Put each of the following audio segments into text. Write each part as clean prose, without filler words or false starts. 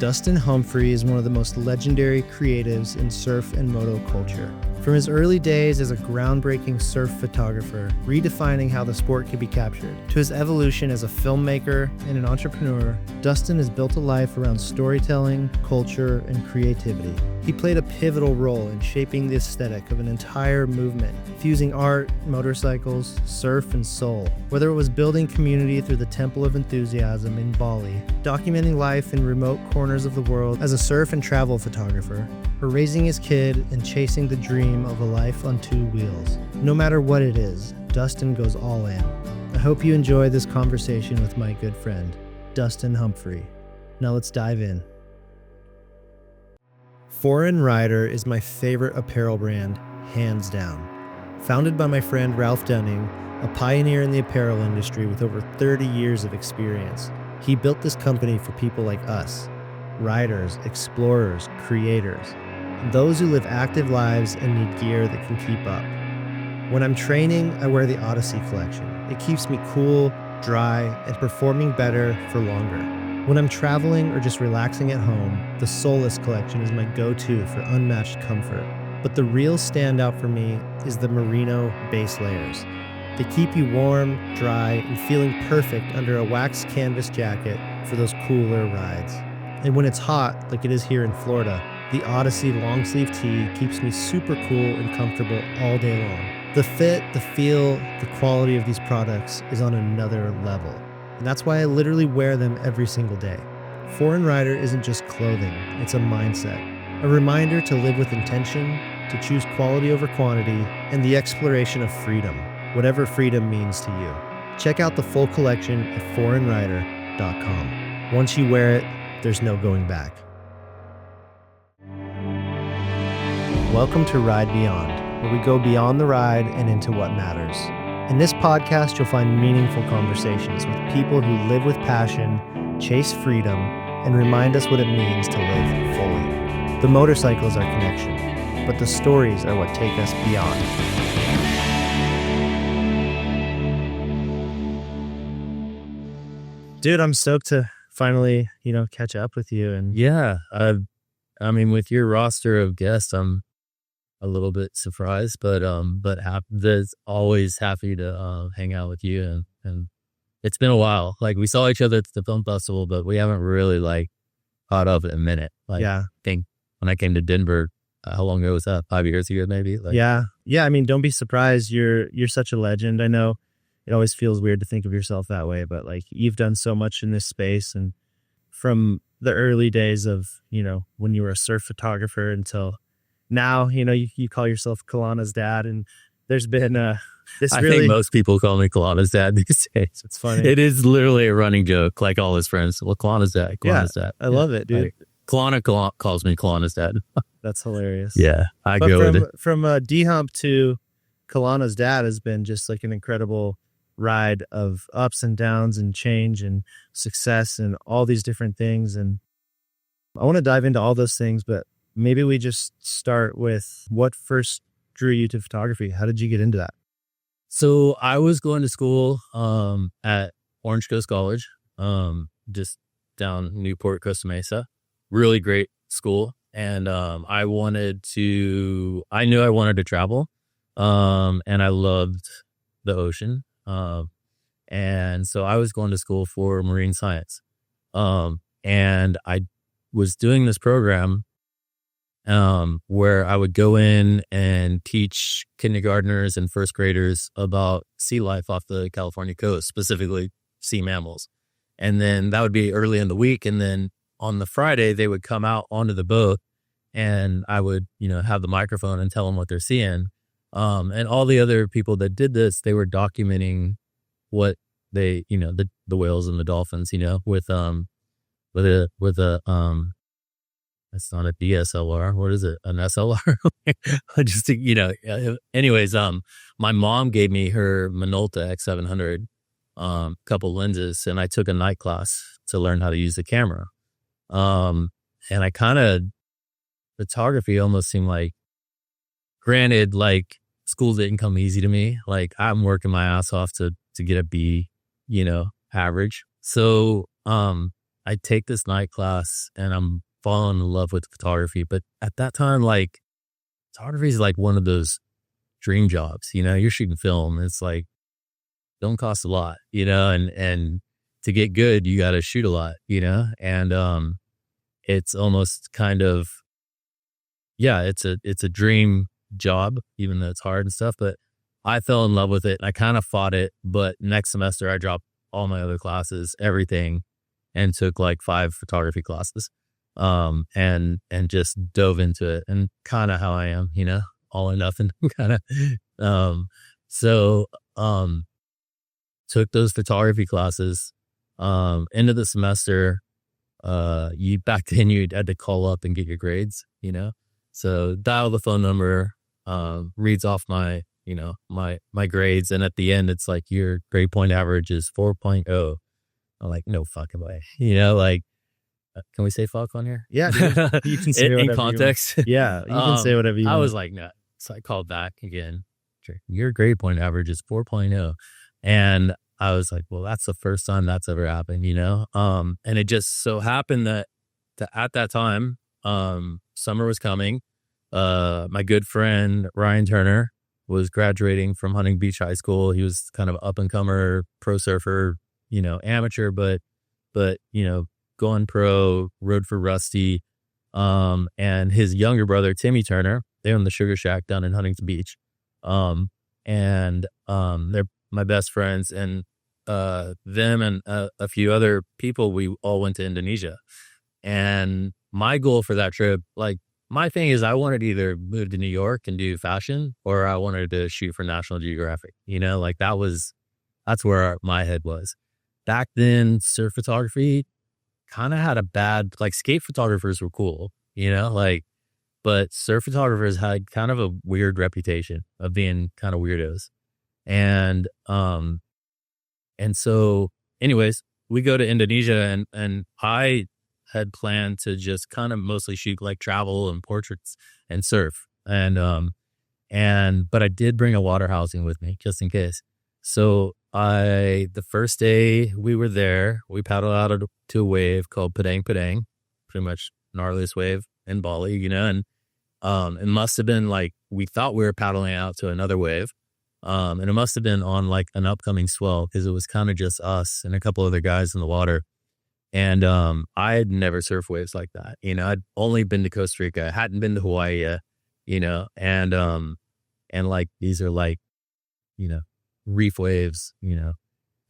Dustin Humphrey is one of the most legendary creatives in surf and moto culture. From his early days as a groundbreaking surf photographer, redefining how the sport could be captured, to his evolution as a filmmaker and an entrepreneur, Dustin has built a life around storytelling, culture, and creativity. He played a pivotal role in shaping the aesthetic of an entire movement, fusing art, motorcycles, surf, and soul. Whether it was building community through the Temple of Enthusiasm in Bali, documenting life in remote corners of the world as a surf and travel photographer, or raising his kid and chasing the dream of a life on two wheels. No matter what it is, Dustin goes all in. I hope you enjoy this conversation with my good friend, Dustin Humphrey. Now let's dive in. Foreignrider is my favorite apparel brand, hands down. Founded by my friend Ralph Dunning, a pioneer in the apparel industry with over 30 years of experience, he built this company for people like us, riders, explorers, creators, those who live active lives and need gear that can keep up. When I'm training, I wear the Odyssey collection. It keeps me cool, dry, and performing better for longer. When I'm traveling or just relaxing at home, the Solace collection is my go-to for unmatched comfort. But the real standout for me is the Merino base layers. They keep you warm, dry, and feeling perfect under a waxed canvas jacket for those cooler rides. And when it's hot, like it is here in Florida, the Odyssey long sleeve tee keeps me super cool and comfortable all day long. The fit, the feel, the quality of these products is on another level. And that's why I literally wear them every single day. Foreignrider isn't just clothing, it's a mindset. A reminder to live with intention, to choose quality over quantity, and the exploration of freedom, whatever freedom means to you. Check out the full collection at foreignrider.com. Once you wear it, there's no going back. Welcome to Ride Beyond, where we go beyond the ride and into what matters. In this podcast, you'll find meaningful conversations with people who live with passion, chase freedom, and remind us what it means to live fully. The motorcycle is our connection, but the stories are what take us beyond. Dude, I'm stoked to finally, catch up with you. And yeah, with your roster of guests, I'm a little bit surprised, but always happy to hang out with you. And it's been a while. Like, we saw each other at the film festival, but we haven't really caught up in a minute. Yeah. I think when I came to Denver, how long ago was that? 5 years ago, maybe. Yeah. Don't be surprised. You're such a legend. I know it always feels weird to think of yourself that way, but you've done so much in this space, and from the early days of, when you were a surf photographer until now, you call yourself Kalana's dad, and there's been I think most people call me Kalana's dad these days. It's funny. It is literally a running joke, like all his friends. Well, Kalana's dad. Dad. I love it, dude. Kalana calls me Kalana's dad. That's hilarious. Yeah, go with it. From D-Hump to Kalana's dad has been just an incredible ride of ups and downs and change and success and all these different things. And I want to dive into all those things, but maybe we just start with what first drew you to photography. How did you get into that? So I was going to school at Orange Coast College, just down Newport, Costa Mesa. Really great school. And I knew I wanted to travel. And I loved the ocean. And so I was going to school for marine science. And I was doing this program where I would go in and teach kindergartners and first graders about sea life off the California coast, specifically sea mammals. And then that would be early in the week. And then on the Friday, they would come out onto the boat and I would, have the microphone and tell them what they're seeing. And all the other people that did this, they were documenting what they, the whales and the dolphins, with a it's not a DSLR. What is it? An SLR? Just, anyways, my mom gave me her Minolta X700, couple lenses, and I took a night class to learn how to use the camera. And photography almost seemed granted, school didn't come easy to me. I'm working my ass off to get a B, average. So, I take this night class and I'm falling in love with photography. But at that time, like photography is like one of those dream jobs, you know, you're shooting film. It's like, don't cost a lot, you know, and to get good, you got to shoot a lot, you know, and, it's almost kind of, yeah, it's a dream job, even though it's hard and stuff, but I fell in love with it and I kind of fought it. But next semester I dropped all my other classes, everything, and took like 5 photography classes, and just dove into it, and kind of how I am, you know, all or nothing kind of, so, took those photography classes, end of the semester. You back then you had to call up and get your grades, you know, so dial the phone number, reads off my, you know, my grades. And at the end, it's like your grade point average is 4.0. I'm like, no fucking way, you know, like, can we say fuck on here? Yeah, dude. You can say whatever in context. Yeah, you can say whatever you want. I was like, no. So I called back again. Your grade point average is 4.0. And I was like, well, that's the first time that's ever happened, you know? And it just so happened that at that time, summer was coming. My good friend, Ryan Turner, was graduating from Huntington Beach High School. He was kind of up and comer, pro surfer, you know, amateur, but, you know, going pro, rode for Rusty. And his younger brother, Timmy Turner, they own the Sugar Shack down in Huntington Beach. They're my best friends, and them and a few other people, we all went to Indonesia. And my goal for that trip, like my thing is I wanted to either move to New York and do fashion, or I wanted to shoot for National Geographic, you know, like that's where my head was. Back then, surf photography kind of had a bad, like skate photographers were cool, you know, like, but surf photographers had kind of a weird reputation of being kind of weirdos. And so anyways, we go to Indonesia, and I had planned to just kind of mostly shoot like travel and portraits and surf. But I did bring a water housing with me just in case. So the first day we were there, we paddled out to a wave called Padang Padang, pretty much gnarliest wave in Bali, you know, and it must have been like, we thought we were paddling out to another wave. And it must have been on like an upcoming swell, because it was kind of just us and a couple other guys in the water. And I had never surfed waves like that. You know, I'd only been to Costa Rica. I hadn't been to Hawaii yet, you know, and like these are like, you know, reef waves, you know,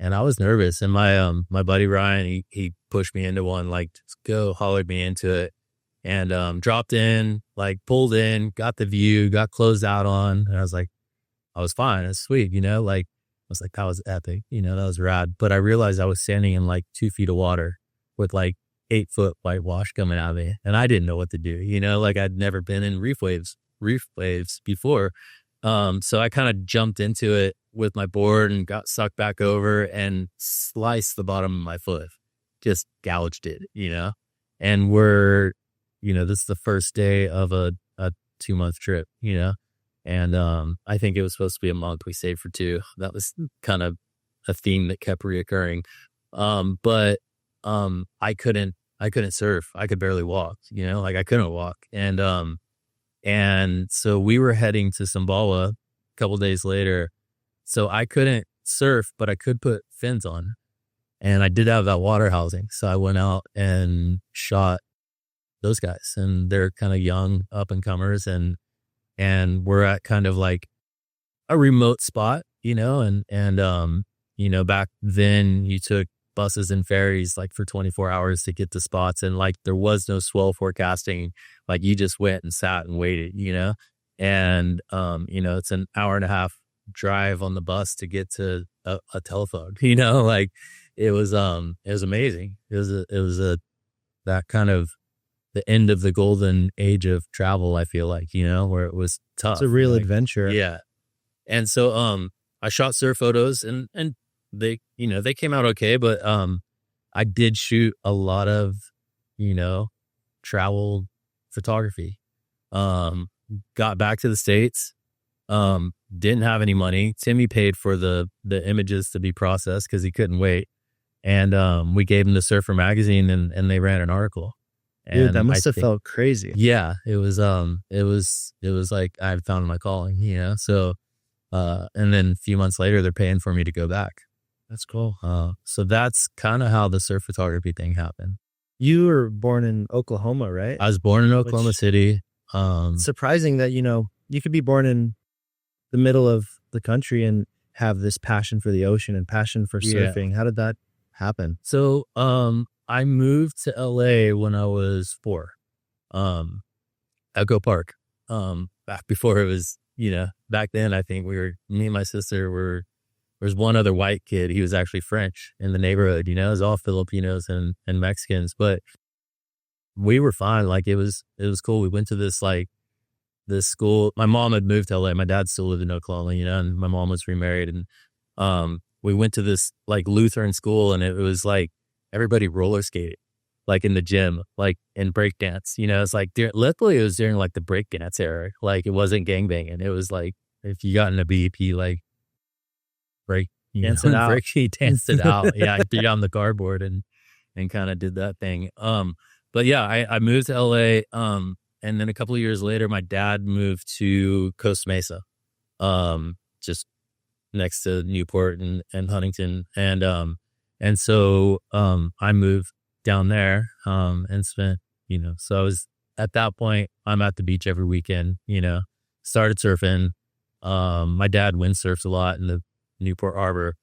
and I was nervous. And my buddy Ryan, he pushed me into one, like, just go, hollered me into it, and dropped in, like pulled in, got the view, got closed out on, and I was like, I was fine. It's sweet, you know, like I was like, that was epic, you know, that was rad. But I realized I was standing in like 2 feet of water with like 8-foot whitewash coming out of me, and I didn't know what to do, you know, like I'd never been in reef waves before. So I kind of jumped into it with my board and got sucked back over and sliced the bottom of my foot, just gouged it, you know, and this is the first day of a 2-month trip, you know. And I think it was supposed to be a month. We saved for 2. That was kind of a theme that kept reoccurring. But I couldn't surf. I could barely walk, you know, like I couldn't walk. And so we were heading to Sumbawa a couple days later. So I couldn't surf, but I could put fins on. And I did have that water housing. So I went out and shot those guys, and they're kind of young up and comers, and we're at kind of like a remote spot, you know, and back then you took buses and ferries like for 24 hours to get to spots, and like there was no swell forecasting. Like you just went and sat and waited, you know, and it's an hour and a half drive on the bus to get to a telephone, you know, like it was amazing. It was that kind of the end of the golden age of travel, I feel like, you know, where it was tough. It's a real adventure. Yeah. And so I shot surf photos, and they came out okay, but I did shoot a lot of, you know, travel photography. Got back to the States, didn't have any money. Timmy paid for the images to be processed because he couldn't wait. And we gave them the Surfer magazine, and they ran an article. Dude, that And must have felt crazy. yeah, it was like I had found my calling, So and then a few months later they're paying for me to go back. That's cool. So that's kind of how the surf photography thing happened. You were born in Oklahoma, right? I was born in Oklahoma City. Surprising that, you could be born in the middle of the country and have this passion for the ocean and passion for surfing. How did that happen? So, I moved to LA when I was 4, Echo Park. Back before it was, back then I think me and my sister there was one other white kid. He was actually French in the neighborhood, it was all Filipinos and Mexicans, but we were fine. Like it was cool. We went to this school. My mom had moved to LA. My dad still lived in Oklahoma, and my mom was remarried. And we went to this like Lutheran school, and it was like everybody roller skated, like in the gym, like in breakdance. It's like luckily it was during like the breakdance era. Like it wasn't gangbanging. It was like if you got in a BEP, like dance it out. Danced it out. Yeah, I beat on the cardboard and kind of did that thing. But yeah, I moved to LA. And then a couple of years later, my dad moved to Costa Mesa, just next to Newport and Huntington. And so I moved down there and spent, so I was at that point, I'm at the beach every weekend, started surfing. My dad windsurfs a lot in the Newport Harbor.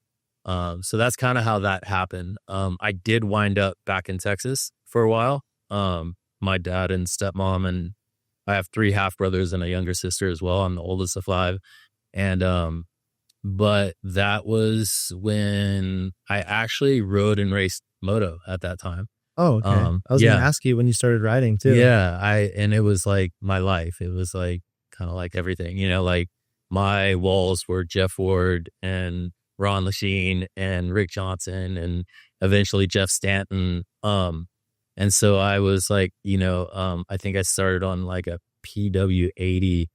So that's kind of how that happened. I did wind up back in Texas for a while. My dad and stepmom, and I have 3 half brothers and a younger sister as well. I'm the oldest of 5. And, but that was when I actually rode and raced moto at that time. Oh, okay. I was going to ask you when you started riding too. Yeah. And it was like my life. It was like kind of like everything, like my walls were Jeff Ward and Ron Lachine and Rick Johnson and eventually Jeff Stanton. And so I was like, I think I started on like a PW80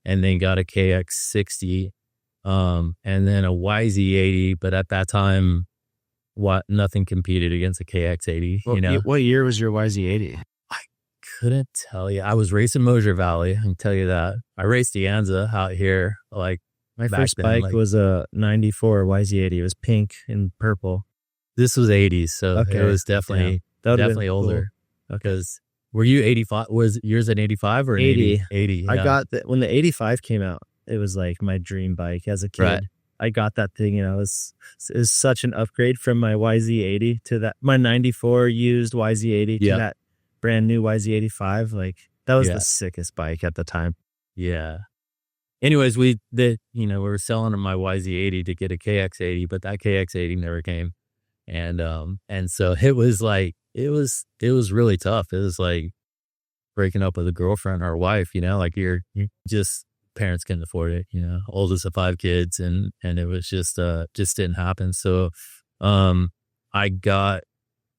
and then got a KX60, and then a YZ80. But at that time, nothing competed against a KX80, What year was your YZ80? I couldn't tell you. I was racing Mosier Valley. I can tell you that. I raced the Anza out here. Like my first bike was a 94 YZ80. It was pink and purple. This was 80s. So it was definitely... Yeah. Definitely older. Because were you 85? Was yours an 85 or an 80? 80. Yeah. I got that when the 85 came out. It was like my dream bike as a kid. Right. I got that thing, it was such an upgrade from my YZ80 to my 94 used YZ80 to that brand new YZ85. Like that was the sickest bike at the time. Yeah. Anyways, we were selling my YZ80 to get a KX80, but that KX80 never came. And so it was like, it was really tough. It was like breaking up with a girlfriend or a wife, like you're just, parents couldn't afford it, oldest of 5 kids. And it was just didn't happen. So, I got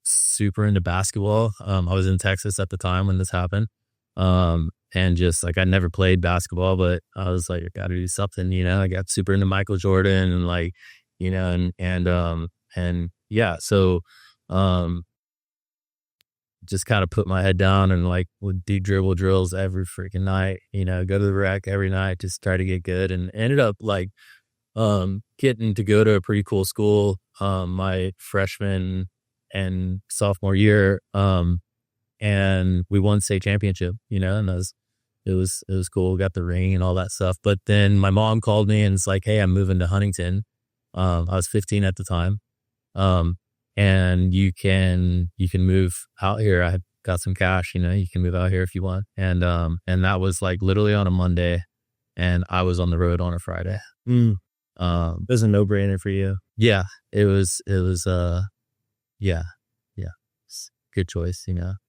super into basketball. I was in Texas at the time when this happened. And just like, I never played basketball, but I was like, I got to do something, I got super into Michael Jordan and like, and yeah, so, just kind of put my head down and like would do dribble drills every freaking night, go to the rec every night, just try to get good, and ended up like, getting to go to a pretty cool school, my freshman and sophomore year. And we won state championship, and it was cool. Got the ring and all that stuff. But then my mom called me and it's like, hey, I'm moving to Huntington. I was 15 at the time. And you can move out here. I got some cash, you can move out here if you want. And that was like literally on a Monday and I was on the road on a Friday. It was a no brainer for you. Yeah, it was, yeah. Good choice,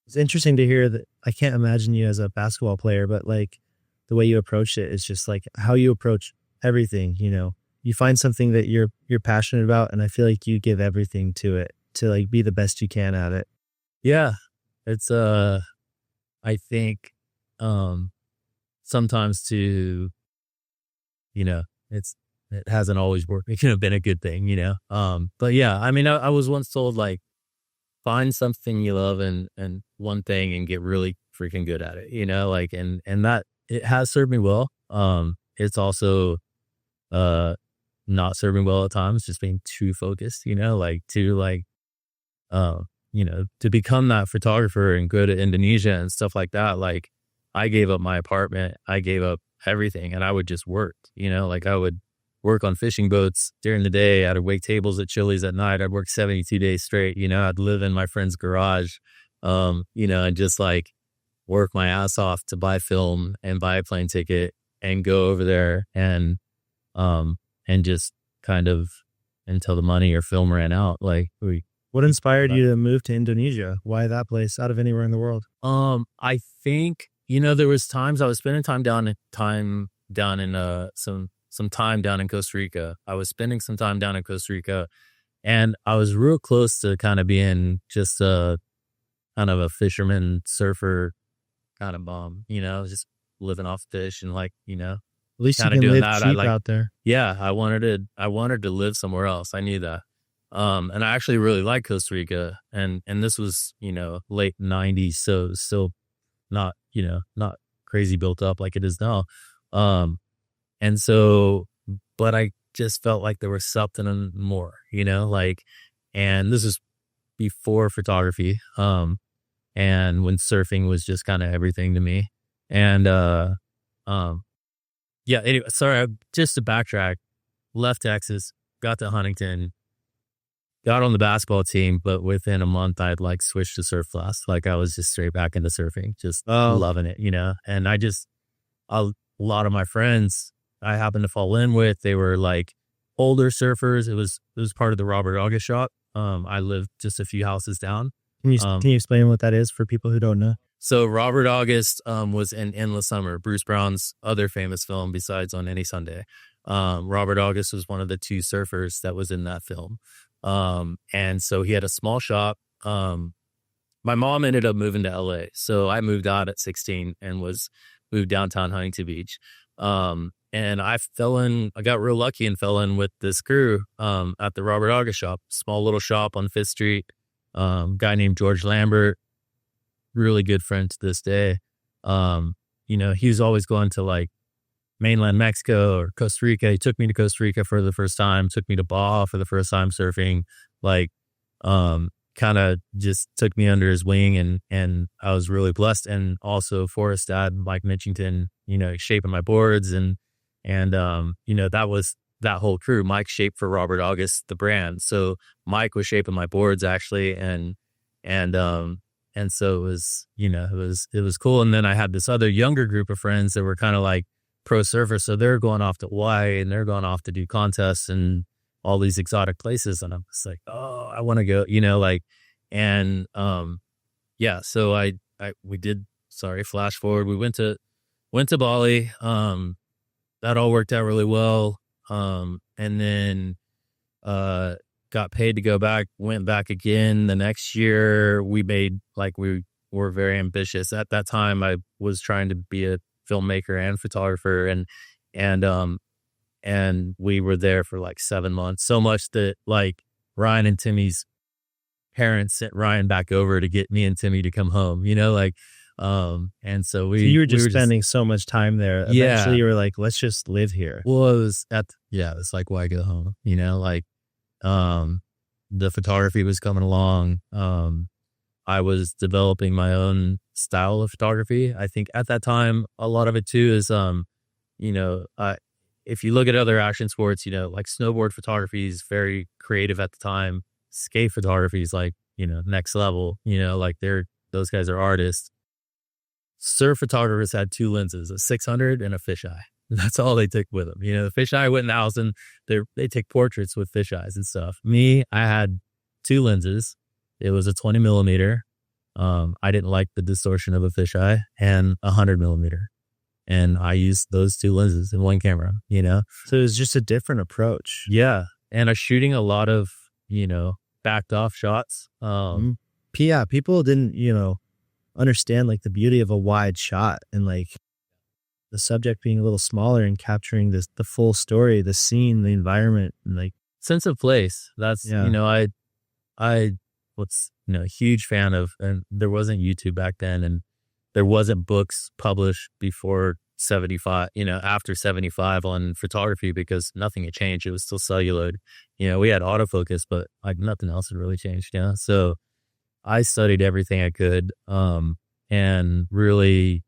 It's interesting to hear that. I can't imagine you as a basketball player, but like the way you approach it is just like how you approach everything, you find something that you're passionate about. And I feel like you give everything to it to like be the best you can at it. Yeah. It's, I think, sometimes to, it hasn't always worked. It could have been a good thing, but yeah, I mean, I was once told, like, find something you love and one thing and get really freaking good at it, like, and that it has served me well. It's also, not serving well at times, just being too focused, like to become that photographer and go to Indonesia and stuff like that. Like, I gave up my apartment, I gave up everything, and I would just work, like, I would work on fishing boats during the day. I'd wait tables at Chili's at night. I'd work 72 days straight. I'd live in my friend's garage, and just like work my ass off to buy film and buy a plane ticket and go over there and just kind of until the money or film ran out. Like, what inspired you to move to Indonesia? Why that place out of anywhere in the world? I think, there was times I was spending time down in some time down in Costa Rica. I was spending some time down in Costa Rica, and I was real close to kind of being just a kind of a fisherman, surfer kind of bum, just living off fish and, like, at least you can doing live cheap out there. Yeah, I wanted to live somewhere else. I knew that. And I actually really like Costa Rica, and this was, late 90s. So it was still not crazy built up like it is now. And so, but I just felt like there was something more, like, and this is before photography. And when surfing was just kind of everything to me. And, yeah, anyway, sorry, just to backtrack, left Texas, got to Huntington, got on the basketball team, but within a month I'd like switched to surf class. Like, I was just straight back into surfing, just loving it, and a lot of my friends I happened to fall in with, they were like older surfers. It was part of the Robert August shop. I lived just a few houses down. Can you explain what that is for people who don't know? So Robert August was in Endless Summer, Bruce Brown's other famous film besides On Any Sunday. Robert August was one of the two surfers that was in that film. And so he had a small shop. My mom ended up moving to LA. So I moved out at 16 and moved downtown Huntington Beach. And I got real lucky and fell in with this crew, at the Robert August shop, small little shop on 5th Street. Guy named George Lambert, really good friend to this day. He was always going to like mainland Mexico or Costa Rica. He took me to Costa Rica for the first time, took me to Baja for the first time surfing, like, kind of just took me under his wing, and I was really blessed. And also Forrest dad, Mike Mitchington, shaping my boards, and that was that whole crew. Mike shaped for Robert August, the brand. So Mike was shaping my boards actually. And so it was, it was cool. And then I had this other younger group of friends that were kind of like pro surfers. So they're going off to Hawaii and they're going off to do contests and all these exotic places. And I'm just like, oh, I want to go, yeah. So flash forward. We went to Bali. That all worked out really well. And then, got paid to go back, went back again the next year. We were very ambitious. At that time, I was trying to be a filmmaker and photographer, and we were there for like 7 months. So much that like Ryan and Timmy's parents sent Ryan back over to get me and Timmy to come home, and so you were just spending so much time there. Eventually you were like, let's just live here. Well, it's like, why go home? The photography was coming along. I was developing my own style of photography. I think at that time, a lot of it too is, if you look at other action sports, like snowboard photography is very creative at the time. Skate photography is like, next level, like those guys are artists. Surf photographers had 2 lenses, a 600 and a fisheye. That's all they took with them. The fisheye went in the house and they take portraits with fisheyes and stuff. Me, I had 2 lenses. It was a 20 millimeter. I didn't like the distortion of a fisheye, and 100 millimeter. And I used those 2 lenses in one camera, So it was just a different approach. Yeah. And I was shooting a lot of, backed off shots. Yeah, people didn't, understand like the beauty of a wide shot and like the subject being a little smaller and capturing the full story, the scene, the environment, and like, sense of place. That's, yeah. I was, a huge fan of, and there wasn't YouTube back then, and there wasn't books published before 75, after 75 on photography, because nothing had changed. It was still celluloid. We had autofocus, but like nothing else had really changed. So I studied everything I could. And really,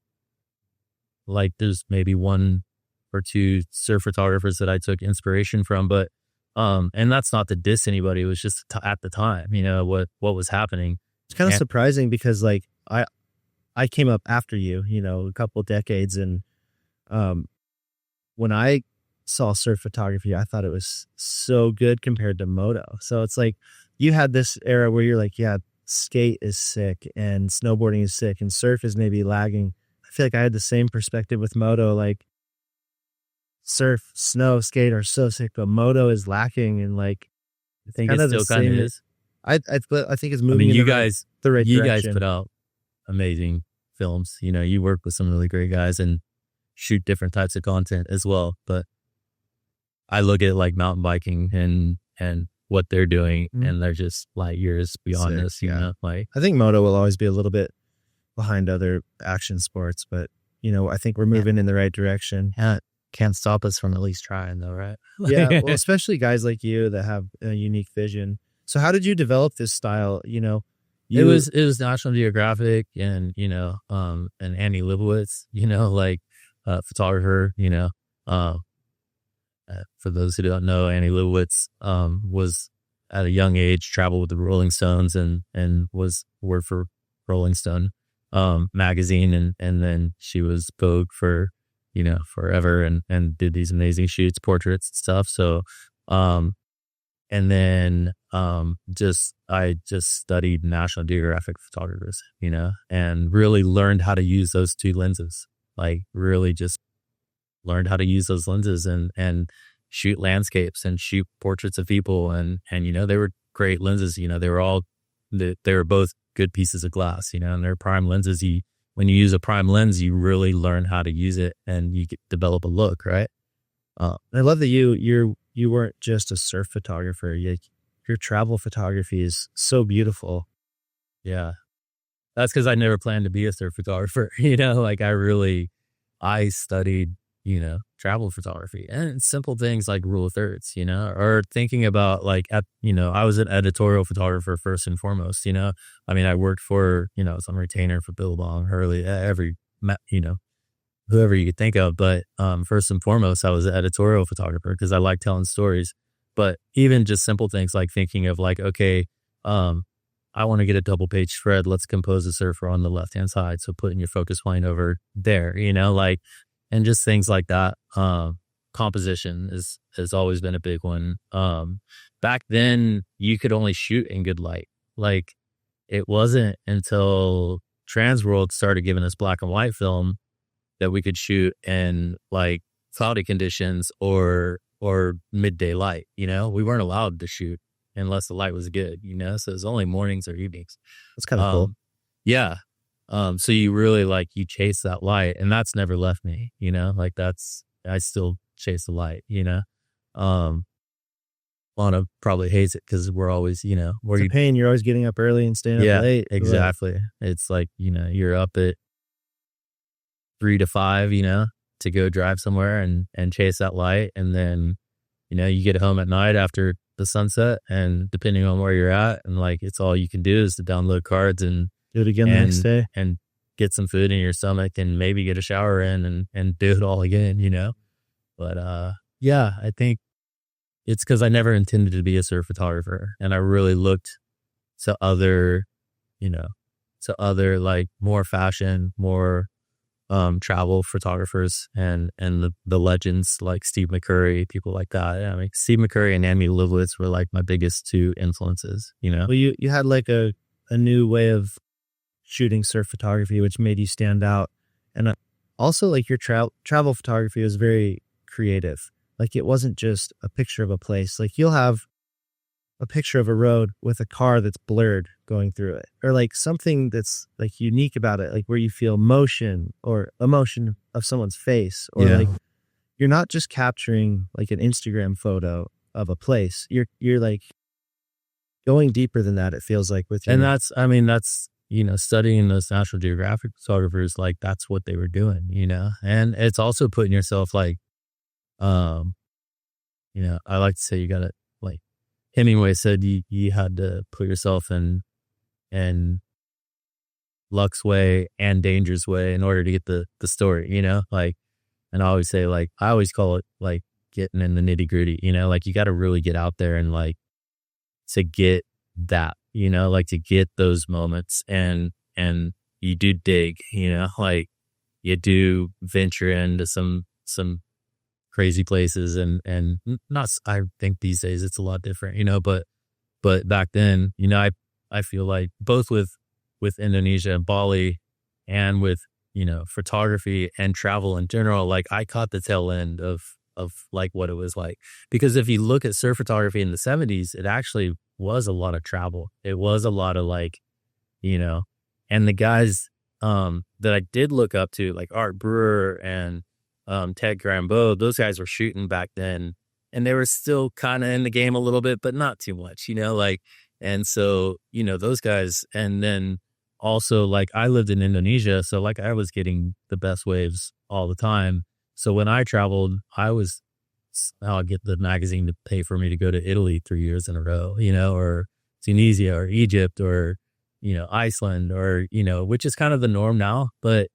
like, there's maybe one or two surf photographers that I took inspiration from, but and that's not to diss anybody. It was just at the time, what was happening. It's kind of surprising because like I came up after you, a couple decades, and when I saw surf photography, I thought it was so good compared to moto. So it's like you had this era where you're like, yeah, skate is sick and snowboarding is sick and surf is maybe lagging. I feel like I had the same perspective with moto. Like, surf, snow, skate are so sick, but moto is lacking, and like I think it still kind of is. I think it's moving. You the right direction. You guys put out amazing films. You work with some really great guys and shoot different types of content as well. But I look at like mountain biking and what they're doing, and they're just light years beyond sick, this. I think moto will always be a little bit behind other action sports, but I think we're moving in the right direction. Can't stop us from at least trying, though, right? Yeah, well, especially guys like you that have a unique vision. So how did you develop this style? It was National Geographic and and Annie Leibovitz, photographer. For those who don't know, Annie Leibovitz was at a young age traveled with the Rolling Stones and worked for Rolling Stone magazine, and then she was Vogue for forever, and did these amazing shoots, portraits and stuff. So, and then, I just studied National Geographic photographers, and really learned how to use those two lenses, like really just learned how to use those lenses and shoot landscapes and shoot portraits of people. And, they were great lenses, they were both good pieces of glass, and they're prime lenses. When you use a prime lens, you really learn how to use it and you develop a look, right? I love that you weren't just a surf photographer. Your travel photography is so beautiful. Yeah. That's because I never planned to be a surf photographer. I studied, travel photography and simple things like rule of thirds, or thinking about I was an editorial photographer first and foremost, I worked for, some retainer for Billabong, Hurley, whoever you could think of. But first and foremost, I was an editorial photographer because I like telling stories. But even just simple things like thinking of okay, I want to get a double page spread. Let's compose a surfer on the left-hand side. So putting your focus point over there, and just things like that. Composition has always been a big one. Back then you could only shoot in good light. Like, it wasn't until Transworld started giving us black and white film that we could shoot in like cloudy conditions or midday light. We weren't allowed to shoot unless the light was good, so it was only mornings or evenings. That's kind of cool. Yeah. So you really you chase that light, and that's never left me, I still chase the light, Lana probably hates it because we're always, it's a pain. You're always getting up early and staying up late. Exactly. It's like, you're up at 3 to 5, to go drive somewhere and chase that light. And then, you get home at night after the sunset, and depending on where you're at, and it's all you can do is to download cards and do it again the next day and get some food in your stomach and maybe get a shower in and do it all again, But, I think it's because I never intended to be a surf photographer, and I really looked to other, more fashion, more travel photographers and the legends like Steve McCurry, people like that. Steve McCurry and Annie Leibovitz were my biggest two influences, Well, you had a new way of shooting surf photography, which made you stand out. And also your travel photography was very creative. It wasn't just a picture of a place. You'll have a picture of a road with a car that's blurred going through it, or like something that's like unique about it, like where you feel motion or emotion of someone's face, or like you're not just capturing like an Instagram photo of a place. You're like going deeper than that. It feels like with you. And that's, studying those National Geographic photographers, like that's what they were doing, and it's also putting yourself like, I like to say you got to, like Hemingway said, you had to put yourself in luck's way and danger's way in order to get the story, like, and I always say, like, I always call it like getting in the nitty gritty, like you got to really get out there and like to get that, like to get those moments, and you do dig, like you do venture into some crazy places, and not, I think these days it's a lot different, but back then, I feel like both with Indonesia and Bali, and with, photography and travel in general, like I caught the tail end of like what it was like. Because if you look at surf photography in the 70s, it actually was a lot of travel. It was a lot of like, and the guys that I did look up to, like Art Brewer and Ted Grambeau, those guys were shooting back then, and they were still kind of in the game a little bit, but not too much, like, and so, those guys. And then also, like, I lived in Indonesia, so like I was getting the best waves all the time. So when I traveled, I'll get the magazine to pay for me to go to Italy 3 years in a row, or Tunisia or Egypt or, Iceland, or, which is kind of the norm now, but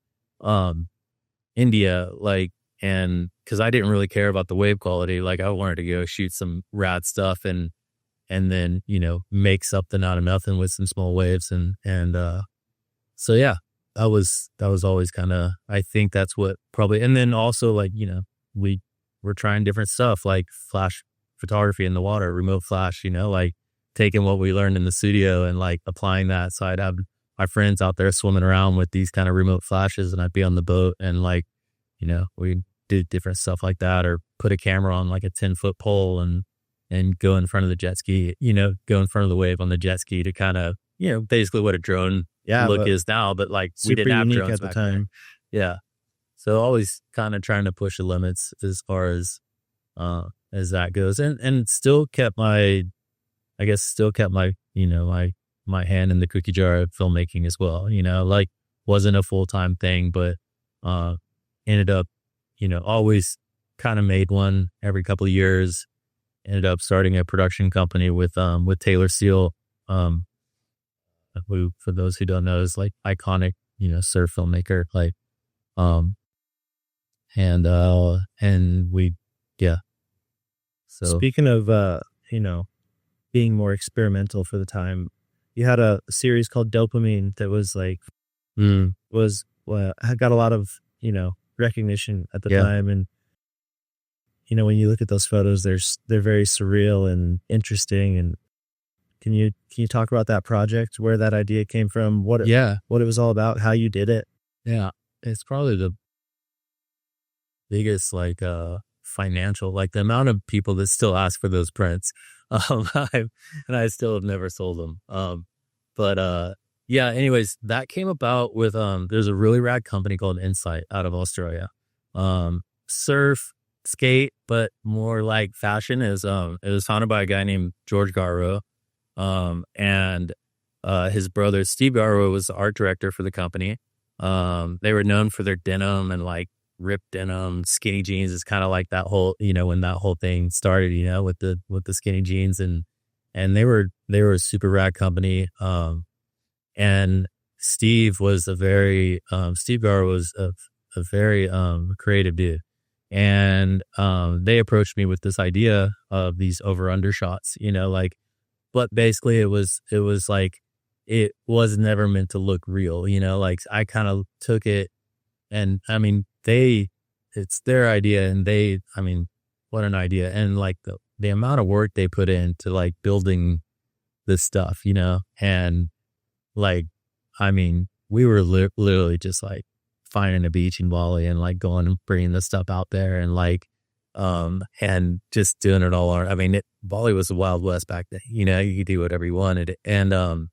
India, like, and because I didn't really care about the wave quality, like I wanted to go shoot some rad stuff and then, make something out of nothing with some small waves. And so, yeah, that was always kind of, I think that's what probably, and then also like, we're trying different stuff like flash photography in the water, remote flash, like taking what we learned in the studio and like applying that. So I'd have my friends out there swimming around with these kind of remote flashes, and I'd be on the boat and like, we did different stuff like that, or put a camera on like a 10-foot pole and go in front of the jet ski, go in front of the wave on the jet ski to kind of, basically what a drone look is now, but like we didn't have drones at the time. Yeah. So always kind of trying to push the limits as far as that goes, and still kept my, my hand in the cookie jar of filmmaking as well, like wasn't a full-time thing, but ended up, always kind of made one every couple of years. Ended up starting a production company with Taylor Steele, who, for those who don't know, is like iconic, surf filmmaker, like, and we, yeah. So speaking of, being more experimental for the time, you had a series called Dopamine that was like, had got a lot of, recognition at the time. And, when you look at those photos, they're very surreal and interesting. And can you talk about that project, where that idea came from, what it was all about, how you did it? Yeah. It's probably the biggest, like, financial, like the amount of people that still ask for those prints. And I still have never sold them. But yeah, anyways, that came about with, there's a really rad company called Insight out of Australia. Surf, skate, but more like fashion. It was founded by a guy named George Garrow. And his brother Steve Garrow was the art director for the company. They were known for their denim and like ripped denim, skinny jeans. Is kind of like that whole, when that whole thing started, with the skinny jeans, and they were a super rad company. And Steve was Steve Garrow was a very creative dude. And they approached me with this idea of these over under shots, like, but basically it was like, it was never meant to look real, like I kind of took it, and I mean, it's their idea, and what an idea. And like the amount of work they put into like building this stuff, and like, I mean, we were literally just like finding a beach in Bali and like going and bringing this stuff out there, and like and just doing it all. I mean, Bali was the Wild West back then, you know, you could do whatever you wanted. And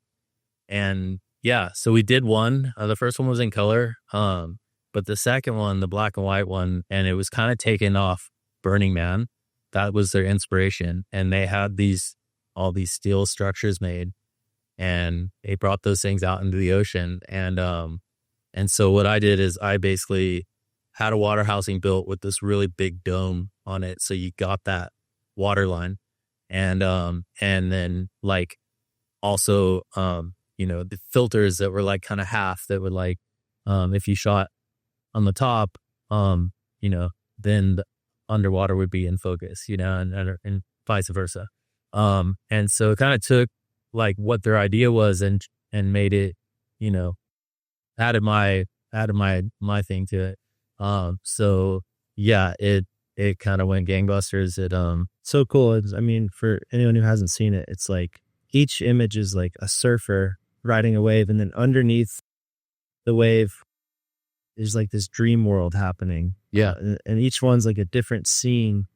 yeah, so we did one, the first one was in color. But the second one, the black and white one, and it was kind of taken off Burning Man. That was their inspiration. And they had all these steel structures made, and they brought those things out into the ocean. And so what I did is I basically had a water housing built with this really big dome on it. So you got that water line. And then like also, you know, the filters that were like kind of half that would like, if you shot on the top, you know, then the underwater would be in focus, you know, and vice versa. And so it kind of took like what their idea was and made it, you know, added my thing to it. So yeah, it kind of went gangbusters. So cool. I mean, for anyone who hasn't seen it, it's like each image is like a surfer riding a wave, and then underneath the wave is like this dream world happening. Yeah. And each one's like a different scene.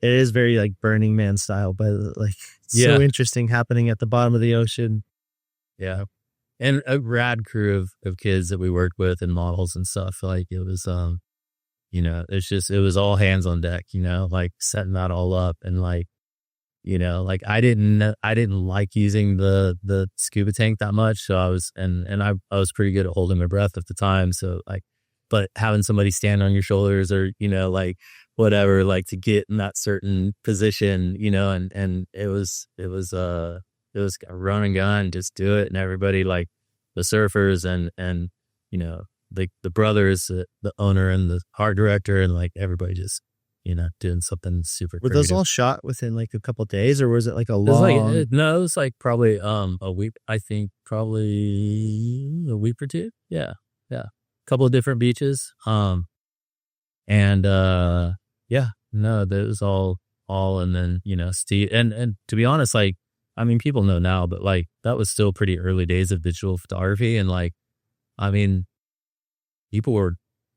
It is very like Burning Man style, but like so interesting happening at the bottom of the ocean. Yeah. And a rad crew of kids that we worked with and models and stuff. Like it was, you know, it was all hands on deck, you know, like setting that all up. And like, you know, like I didn't like using the scuba tank that much. So I was pretty good at holding my breath at the time. So like, but having somebody stand on your shoulders or, you know, like whatever, like to get in that certain position, you know, and it was a run and gun, just do it. And everybody, like the surfers and, you know, the brothers, the owner and the art director, and like everybody just, you know, doing something super Were creative. those all shot within like a couple of days, or was it like a long? It was like probably a week. I think probably a week or two. Yeah. Couple of different beaches. And yeah, no, that was all, and then, you know, Steve, and to be honest, like, I mean, people know now, but like that was still pretty early days of digital photography. And like, I mean, people were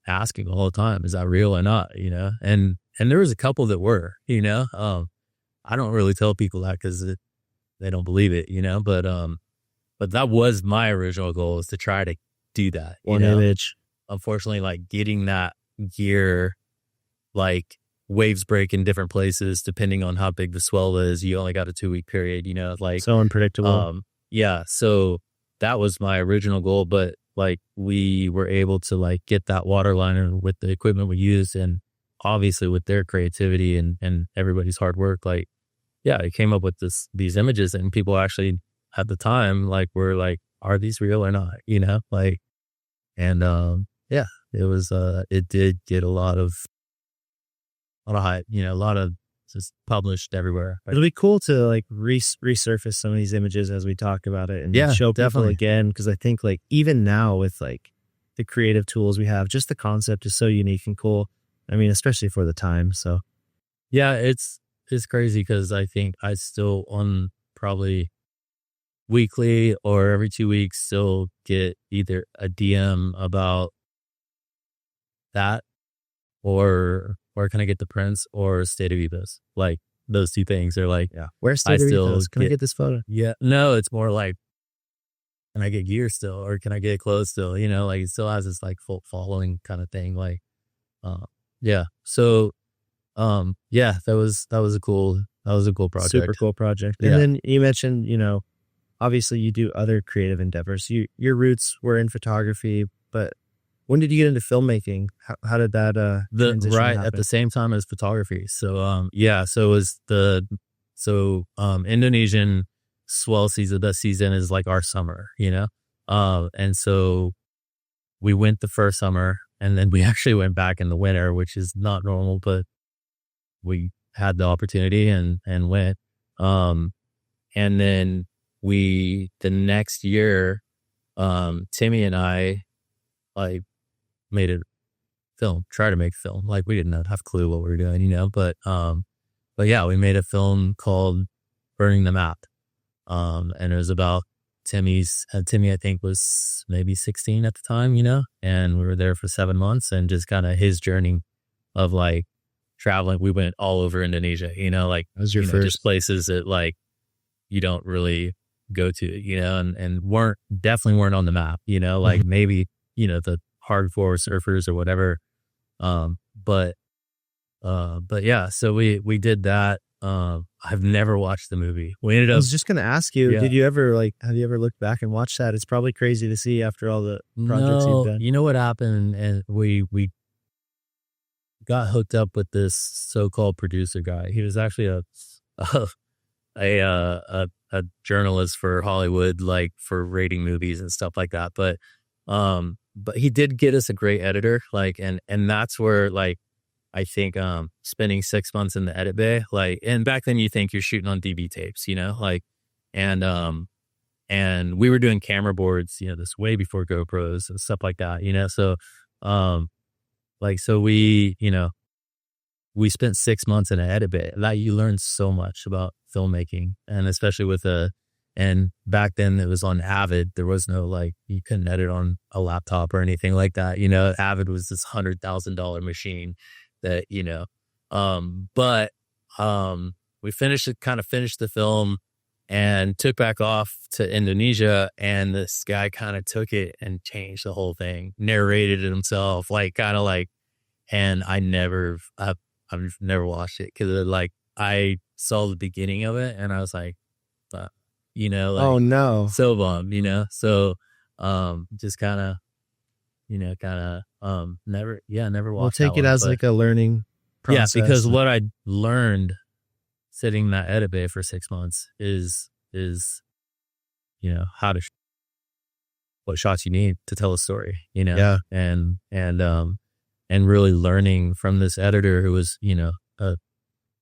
asking all the time, is that real or not? You know? And there was a couple that were, you know, I don't really tell people that because they don't believe it, you know, but that was my original goal, is to try to do that. One image. Unfortunately, like getting that gear, like waves break in different places depending on how big the swell is. You only got a 2-week period, you know, like so unpredictable. Yeah. So that was my original goal, but like we were able to like get that water liner with the equipment we used, and obviously with their creativity and everybody's hard work, like, yeah, it came up with these images, and people actually at the time, like, were like, are these real or not? You know, like, and, yeah, it was, it did get a lot of hype, you know, a lot of just published everywhere. It'll be cool to like resurface some of these images as we talk about it and show people definitely again. Cause I think like even now with like the creative tools we have, just the concept is so unique and cool. I mean, especially for the time. So yeah, it's crazy because I think I still on probably weekly or every 2 weeks still get either a DM about that or can I get the prints or State of Evos? Like those two things are like, yeah, where's State of Evos? Can I get this photo? Yeah, no, it's more like, can I get gear still, or can I get clothes still? You know, like it still has this like full following kind of thing. Like, yeah. So, yeah, that was a cool project. Super cool project. And then you mentioned, you know, obviously you do other creative endeavors. Your roots were in photography, but when did you get into filmmaking? How did that transition happen? At the same time as photography. So so it was Indonesian swell season. The season is like our summer, you know. And so we went the first summer, and then we actually went back in the winter, which is not normal, but we had the opportunity and went. And then the next year, Timmy and I like try to make film. Like we didn't have a clue what we were doing, you know, but yeah, we made a film called Burning the Map. And it was about Timmy, I think was maybe 16 at the time, you know, and we were there for 7 months, and just kind of his journey of like traveling. We went all over Indonesia, like, That was your just first. places that like you don't really go to, and definitely weren't on the map, like maybe, the hardcore surfers or whatever. But yeah, so we did that. I've never watched the movie. We ended I up, was just gonna ask you, Yeah. have you ever looked back and watched that? It's probably crazy to see after all the projects you've no, done. you know what happened? And we got hooked up with this so-called producer guy. He was actually a journalist for Hollywood, like for rating movies and stuff like that. But he did get us a great editor, like, and that's where, like, I think spending 6 months in the edit bay, like, and back then you think you're shooting on DV tapes, like, and we were doing camera boards, this way before GoPros and stuff like that, so like, so we spent 6 months in an edit bay. That you learn so much about filmmaking, and especially and back then it was on Avid. There was no, like, you couldn't edit on a laptop or anything like that. Avid was this $100,000 machine that, but we finished the film and took back off to Indonesia, and this guy kind of took it and changed the whole thing, narrated it himself, like, kind of like, and I've never watched it because, like, I saw the beginning of it and I was like, like, oh no. so bummed, so just kind of never watched. We'll take it as like a learning process. Yeah, because what I learned sitting in that edit bay for 6 months is how to what shots you need to tell a story, Yeah. and really learning from this editor who was,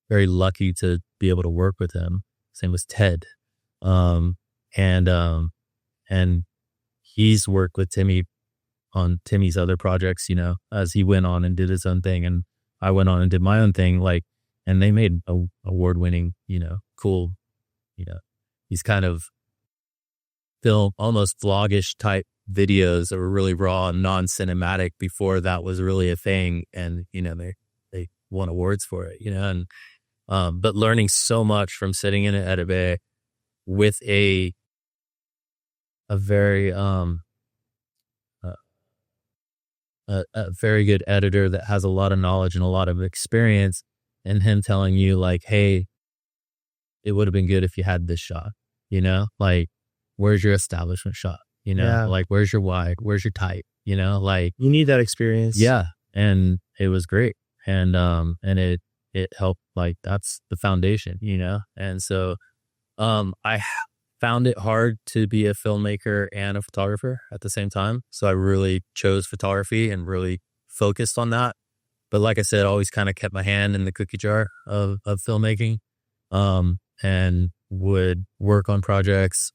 very lucky to be able to work with him. His name was Ted. And he's worked with Timmy on Timmy's other projects, as he went on and did his own thing. And I went on and did my own thing, like, and they made award-winning, cool, these kind of film, almost vlogish type videos that were really raw and non-cinematic before that was really a thing. And, they won awards for it, and, but learning so much from sitting in an edit bay with a very, a very good editor that has a lot of knowledge and a lot of experience, and him telling you, like, hey, it would have been good if you had this shot, like, where's your establishment shot? Yeah. Like, where's your wide? Where's your tight? Like, You need that experience. yeah. And it was great. And it helped, like, that's the foundation, And so, I found it hard to be a filmmaker and a photographer at the same time. So I really chose photography and really focused on that. But like I said, I always kind of kept my hand in the cookie jar of filmmaking, and would work on projects.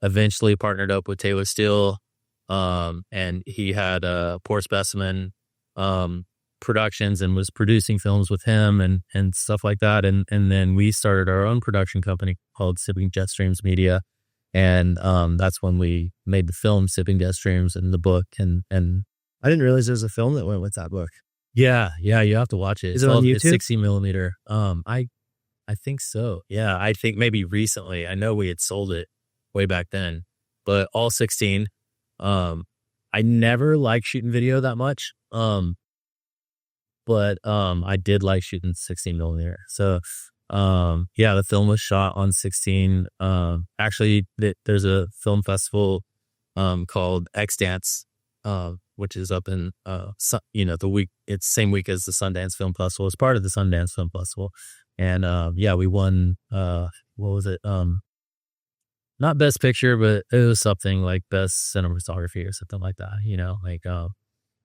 Eventually partnered up with Taylor Steele, and he had a Poor Specimen Productions and was producing films with him and stuff like that. And then we started our own production company called Sipping Jet Streams Media. And that's when we made the film Sipping Jet Streams and the book. And I didn't realize there was a film that went with that book. yeah, you have to watch it. Is it on YouTube? It's 60 millimeter. I think so. Yeah, I think maybe recently. I know we had sold it way back then, but all 16. I never liked shooting video that much. But I did like shooting 16 millimeter. So yeah, the film was shot on 16. Actually, there's a film festival called X Dance, which is up in the week. It's the same week as the Sundance Film Festival. It's part of the Sundance Film Festival. And yeah, we won what was it? Not best picture, but it was something like best cinematography or something like that,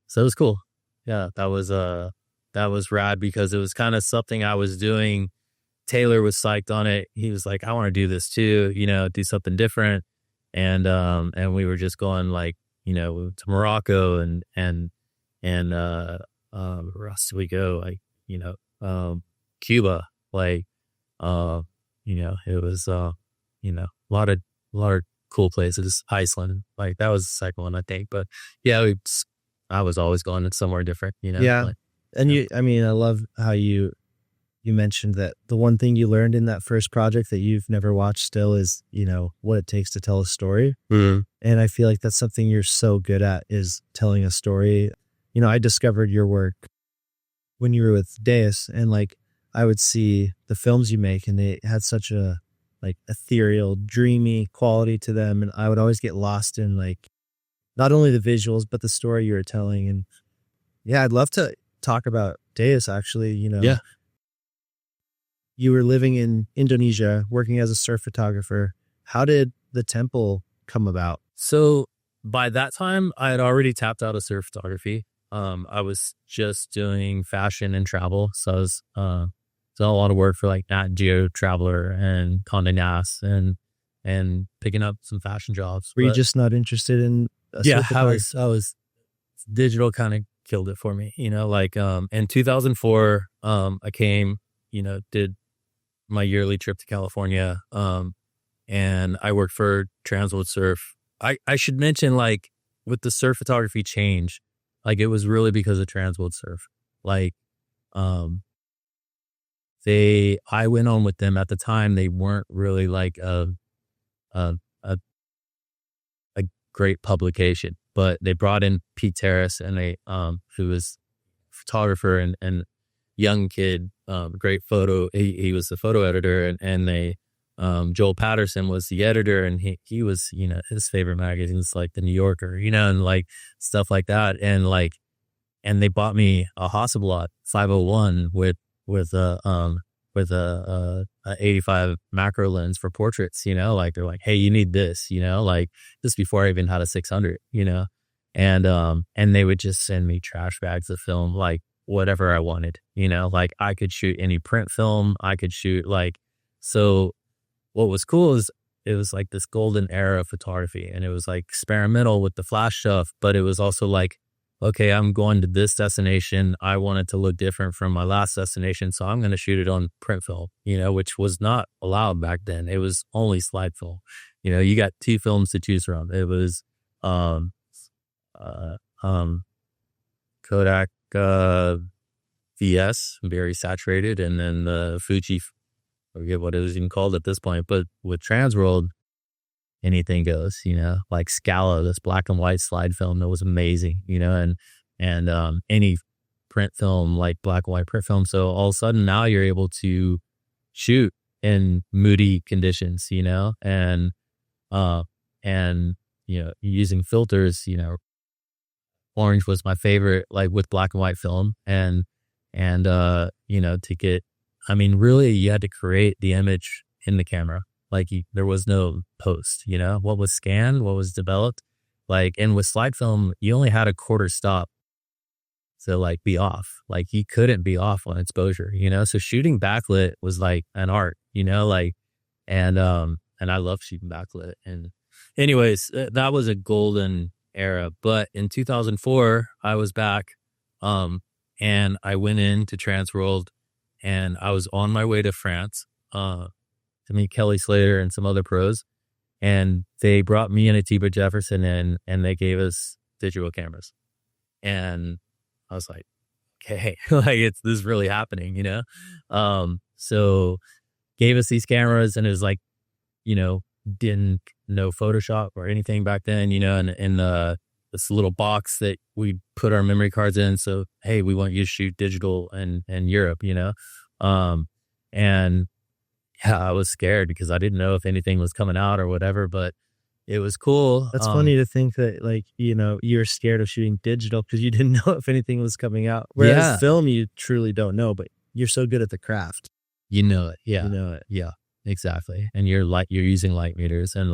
so it was cool. Yeah, that was rad because it was kind of something I was doing. Taylor was psyched on it. He was like, I want to do this too, do something different. And we were just going, like, to Morocco and where else did we go? Like, Cuba, like, it was, a lot of cool places. Iceland, like, that was the second one, I think. But yeah, I was always going somewhere different, Yeah. like, And Yep. I love how you mentioned that the one thing you learned in that first project that you've never watched still is, what it takes to tell a story. Mm-hmm. And I feel like that's something you're so good at, is telling a story. I discovered your work when you were with Deus, and like I would see the films you make and they had such a like ethereal, dreamy quality to them. And I would always get lost in like not only the visuals, but the story you were telling. And yeah, I'd love to talk about Deus actually. Yeah. You were living in Indonesia, working as a surf photographer. How did the temple come about? So by that time, I had already tapped out of surf photography. I was just doing fashion and travel. So I was done a lot of work for like Nat Geo Traveler and Condé Nast and picking up some fashion jobs. Were you just not interested in Yeah, surf I photography? was digital kind of killed it for me, like in 2004, I came, did my yearly trip to California, and I worked for Transworld Surf. I should mention, like, with the surf photography change, like it was really because of Transworld Surf. Like, I went on with them at the time. They weren't really like a great publication, but they brought in Pete Terrace and who was a photographer and young kid, great photo. He was the photo editor, and they, Joel Patterson was the editor, and he was, his favorite magazines like the New Yorker, and like stuff like that. And they bought me a Hasselblad 501 with a 85 macro lens for portraits, like they're like, hey, you need this, like this before I even had a 600, and they would just send me trash bags of film, like whatever I wanted, like I could shoot any print film. I could shoot so what was cool is it was like this golden era of photography, and it was like experimental with the flash stuff, but it was also like, okay, I'm going to this destination. I want it to look different from my last destination, so I'm going to shoot it on print film, which was not allowed back then. It was only slide film. You got two films to choose from. It was Kodak VS, very saturated, and then the Fuji, I forget what it was even called at this point. But with Transworld, anything goes, like Scala, this black and white slide film that was amazing, and any print film, like black and white print film. So all of a sudden now you're able to shoot in moody conditions, and using filters, orange was my favorite, like with black and white film, and to get, really you had to create the image in the camera. Like there was no post, what was scanned, what was developed, and with slide film, you only had a quarter stop to like be off. Like you couldn't be off on exposure, so shooting backlit was like an art, and I love shooting backlit. And anyways, that was a golden era. But in 2004, I was back, and I went into Transworld, and I was on my way to France, to meet Kelly Slater and some other pros. And they brought me and Atiba Jefferson in, and they gave us digital cameras. And I was like, okay, like this is really happening, So gave us these cameras, and it was like, didn't know Photoshop or anything back then, and this little box that we put our memory cards in. So, hey, we want you to shoot digital in Europe, and yeah, I was scared because I didn't know if anything was coming out or whatever, but it was cool. That's funny to think that, like, you were scared of shooting digital because you didn't know if anything was coming out. Whereas film, you truly don't know, but you're so good at the craft. You know it. Yeah. You know it. Yeah, exactly. And you're using light meters and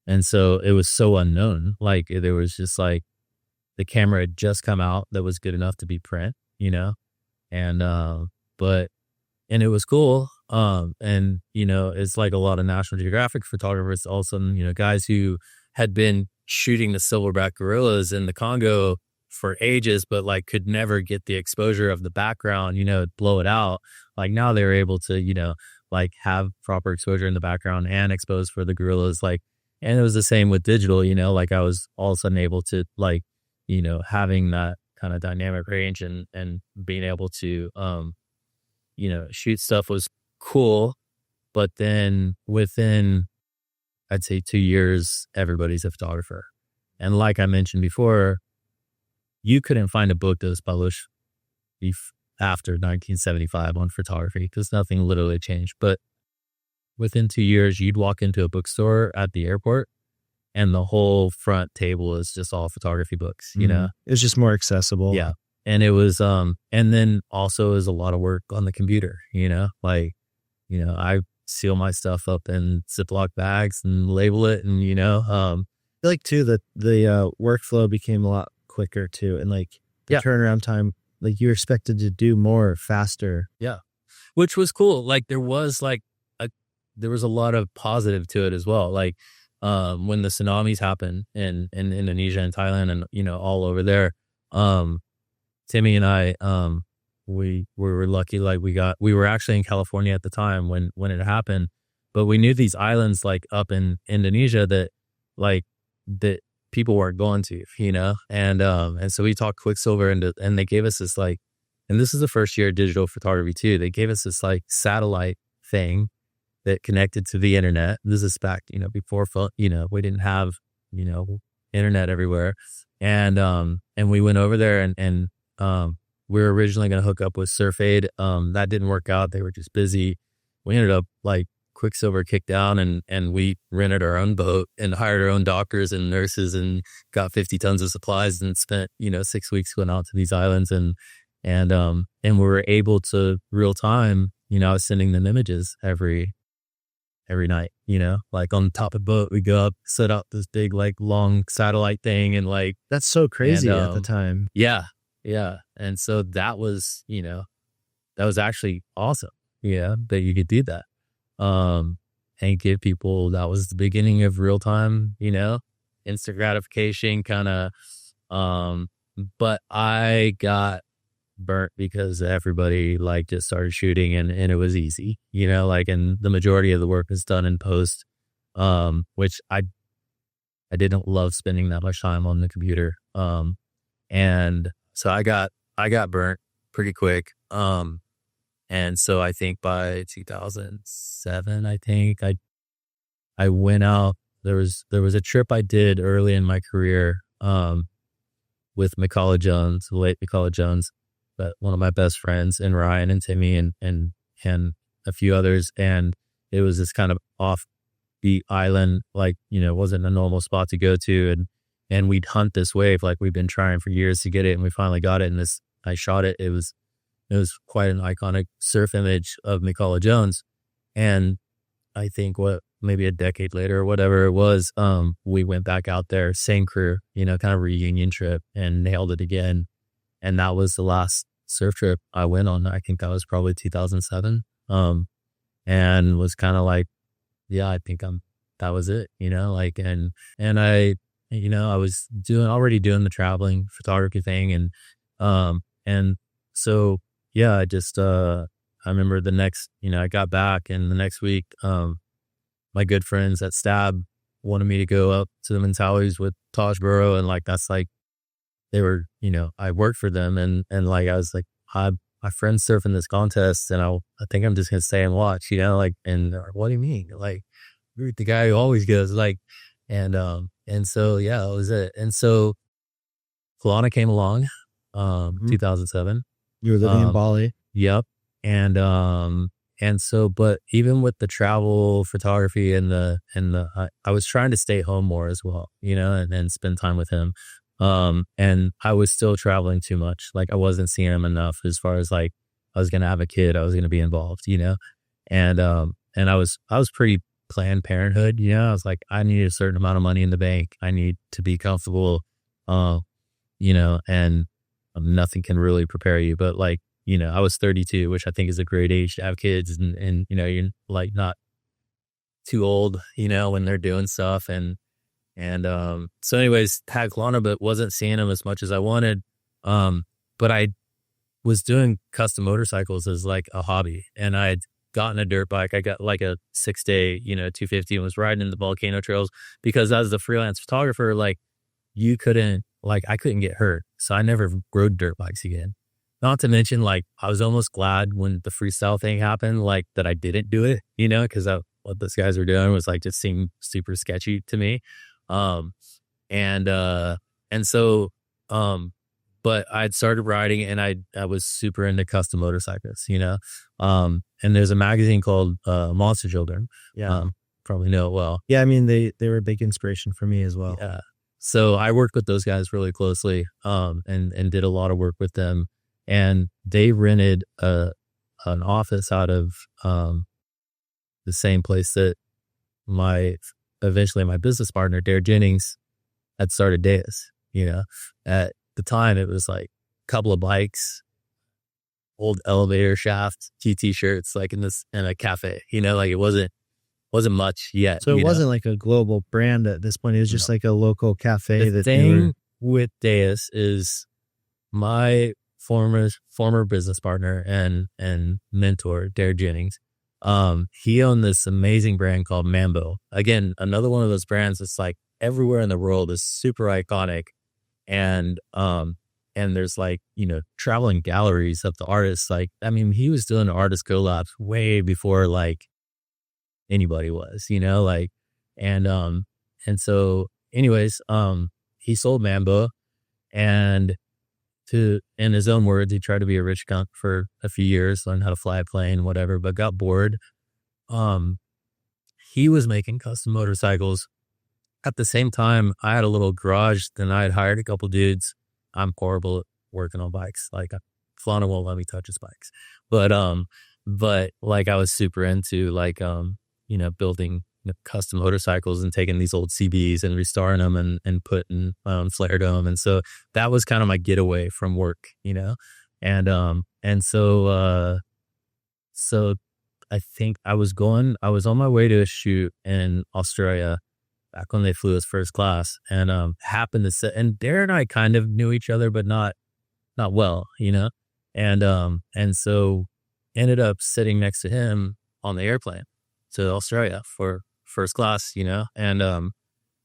and so it was so unknown. Like there was just like the camera had just come out that was good enough to be print, and it was cool. It's like a lot of National Geographic photographers, all of a sudden, guys who had been shooting the silverback gorillas in the Congo for ages, but like could never get the exposure of the background, blow it out. Like now they're able to, have proper exposure in the background and expose for the gorillas. And it was the same with digital, like I was all of a sudden able to having that kind of dynamic range and being able to, shoot stuff was cool. But then within, I'd say 2 years, everybody's a photographer. And like I mentioned before, you couldn't find a book that was published after 1975 on photography because nothing literally changed. But within 2 years, you'd walk into a bookstore at the airport and the whole front table is just all photography books, you know? It was just more accessible. Yeah. And it was, and then also is a lot of work on the computer, I seal my stuff up in Ziploc bags and label it and, I feel like too that the workflow became a lot quicker too. And like the turnaround time, like you were expected to do more faster. Yeah. Which was cool. Like there was a lot of positive to it as well. Like, when the tsunamis happened in Indonesia and Thailand and, all over there, Timmy and I, we were lucky. Like we were actually in California at the time when it happened, but we knew these islands like up in Indonesia that people weren't going to, and so we talked Quicksilver and they gave us this and this is the first year of digital photography too. They gave us this satellite thing that connected to the internet. This is back, before phone, we didn't have, internet everywhere. And we went over there and we were originally going to hook up with Surf Aid. That didn't work out. They were just busy. We ended up Quicksilver kicked down and we rented our own boat and hired our own doctors and nurses and got 50 tons of supplies and spent, 6 weeks going out to these islands and we were able to real time, I was sending them images every night, on top of the boat, we go up, set up this big, long satellite thing. And that's so crazy at the time. Yeah. Yeah. And so that was, that was actually awesome. Yeah. That you could do that. And give people, that was the beginning of real time, instant gratification kind of, but I got burnt because everybody just started shooting and it was easy, and the majority of the work is done in post, which I didn't love spending that much time on the computer. And so I got burnt pretty quick. And so I think by 2007, I went out, there was a trip I did early in my career, with Mikala Jones, the late Mikala Jones, but one of my best friends, and Ryan and Timmy and a few others. And it was this kind of offbeat island, wasn't a normal spot to go to. And we'd hunt this wave, we've been trying for years to get it. And we finally got it. And I shot it. It was quite an iconic surf image of Mikala Jones. And I think maybe a decade later or whatever it was, we went back out there, same crew, kind of reunion trip and nailed it again. And that was the last surf trip I went on. I think that was probably 2007. And was kind of I think that was it, and I, I was already doing the traveling photography thing. And so, yeah, I just, I remember the next, I got back and the next week, my good friends at Stab wanted me to go up to the Mentalities with Taj Burrow. And that's they were, I worked for them and I was my friend's surfing this contest and I think I'm just going to stay and watch, and what do you mean? You're the guy who always goes and so, yeah, that was it. And so Kelowna came along, 2007. You were living in Bali. Yep. And so, but even with the travel photography and I was trying to stay home more as well, and spend time with him. And I was still traveling too much. I wasn't seeing him enough as far as I was going to have a kid. I was going to be involved, and I was pretty Planned Parenthood. I was I need a certain amount of money in the bank. I need to be comfortable, and nothing can really prepare you. But I was 32, which I think is a great age to have kids and you're not too old, when they're doing stuff. So anyways, had Kelowna, but wasn't seeing them as much as I wanted. But I was doing custom motorcycles as a hobby, and I had gotten a dirt bike. I got a 6-day, 250 and was riding in the volcano trails because as the freelance photographer, you couldn't like I couldn't get hurt. So I never rode dirt bikes again. Not to mention, like, I was almost glad when the freestyle thing happened, like that I didn't do it, you know, because what those guys were doing was like just seemed super sketchy to me. Um, and so, but I'd started riding and I was super into custom motorcycles, you know. And there's a magazine called Monster Children. Yeah. Probably know it well. Yeah. I mean, they were a big inspiration for me as well. Yeah. So I worked with those guys really closely, and did a lot of work with them. And they rented an office out of the same place that eventually my business partner, Dare Jennings, had started Deus. You know, at the time it was like a couple of bikes, old elevator shaft, TT shirts, like in a cafe. You know, like it wasn't much yet. So it wasn't like a global brand at this point. It was just like a local cafe. The thing with Deus is my former business partner and mentor, Dare Jennings. He owned this amazing brand called Mambo. Again, another one of those brands that's like everywhere in the world, is super iconic. And there's like, you know, traveling galleries of the artists. Like, I mean, he was doing artist collabs way before like anybody was, you know, like, and so anyways, he sold Mambo, and in his own words, he tried to be a rich cunt for a few years, learned how to fly a plane, whatever, but got bored. He was making custom motorcycles. At the same time, I had a little garage, then I had hired a couple dudes. I'm horrible at working on bikes. Like, Flana won't let me touch his bikes. But like I was super into like, you know, building custom motorcycles and taking these old CBs and restoring them and putting my own flare dome. And so that was kind of my getaway from work, you know? And so I think I was on my way to a shoot in Australia back when they flew us first class, and happened to sit, and Darren and I kind of knew each other, but not well, you know? And so ended up sitting next to him on the airplane to Australia for first class, you know? And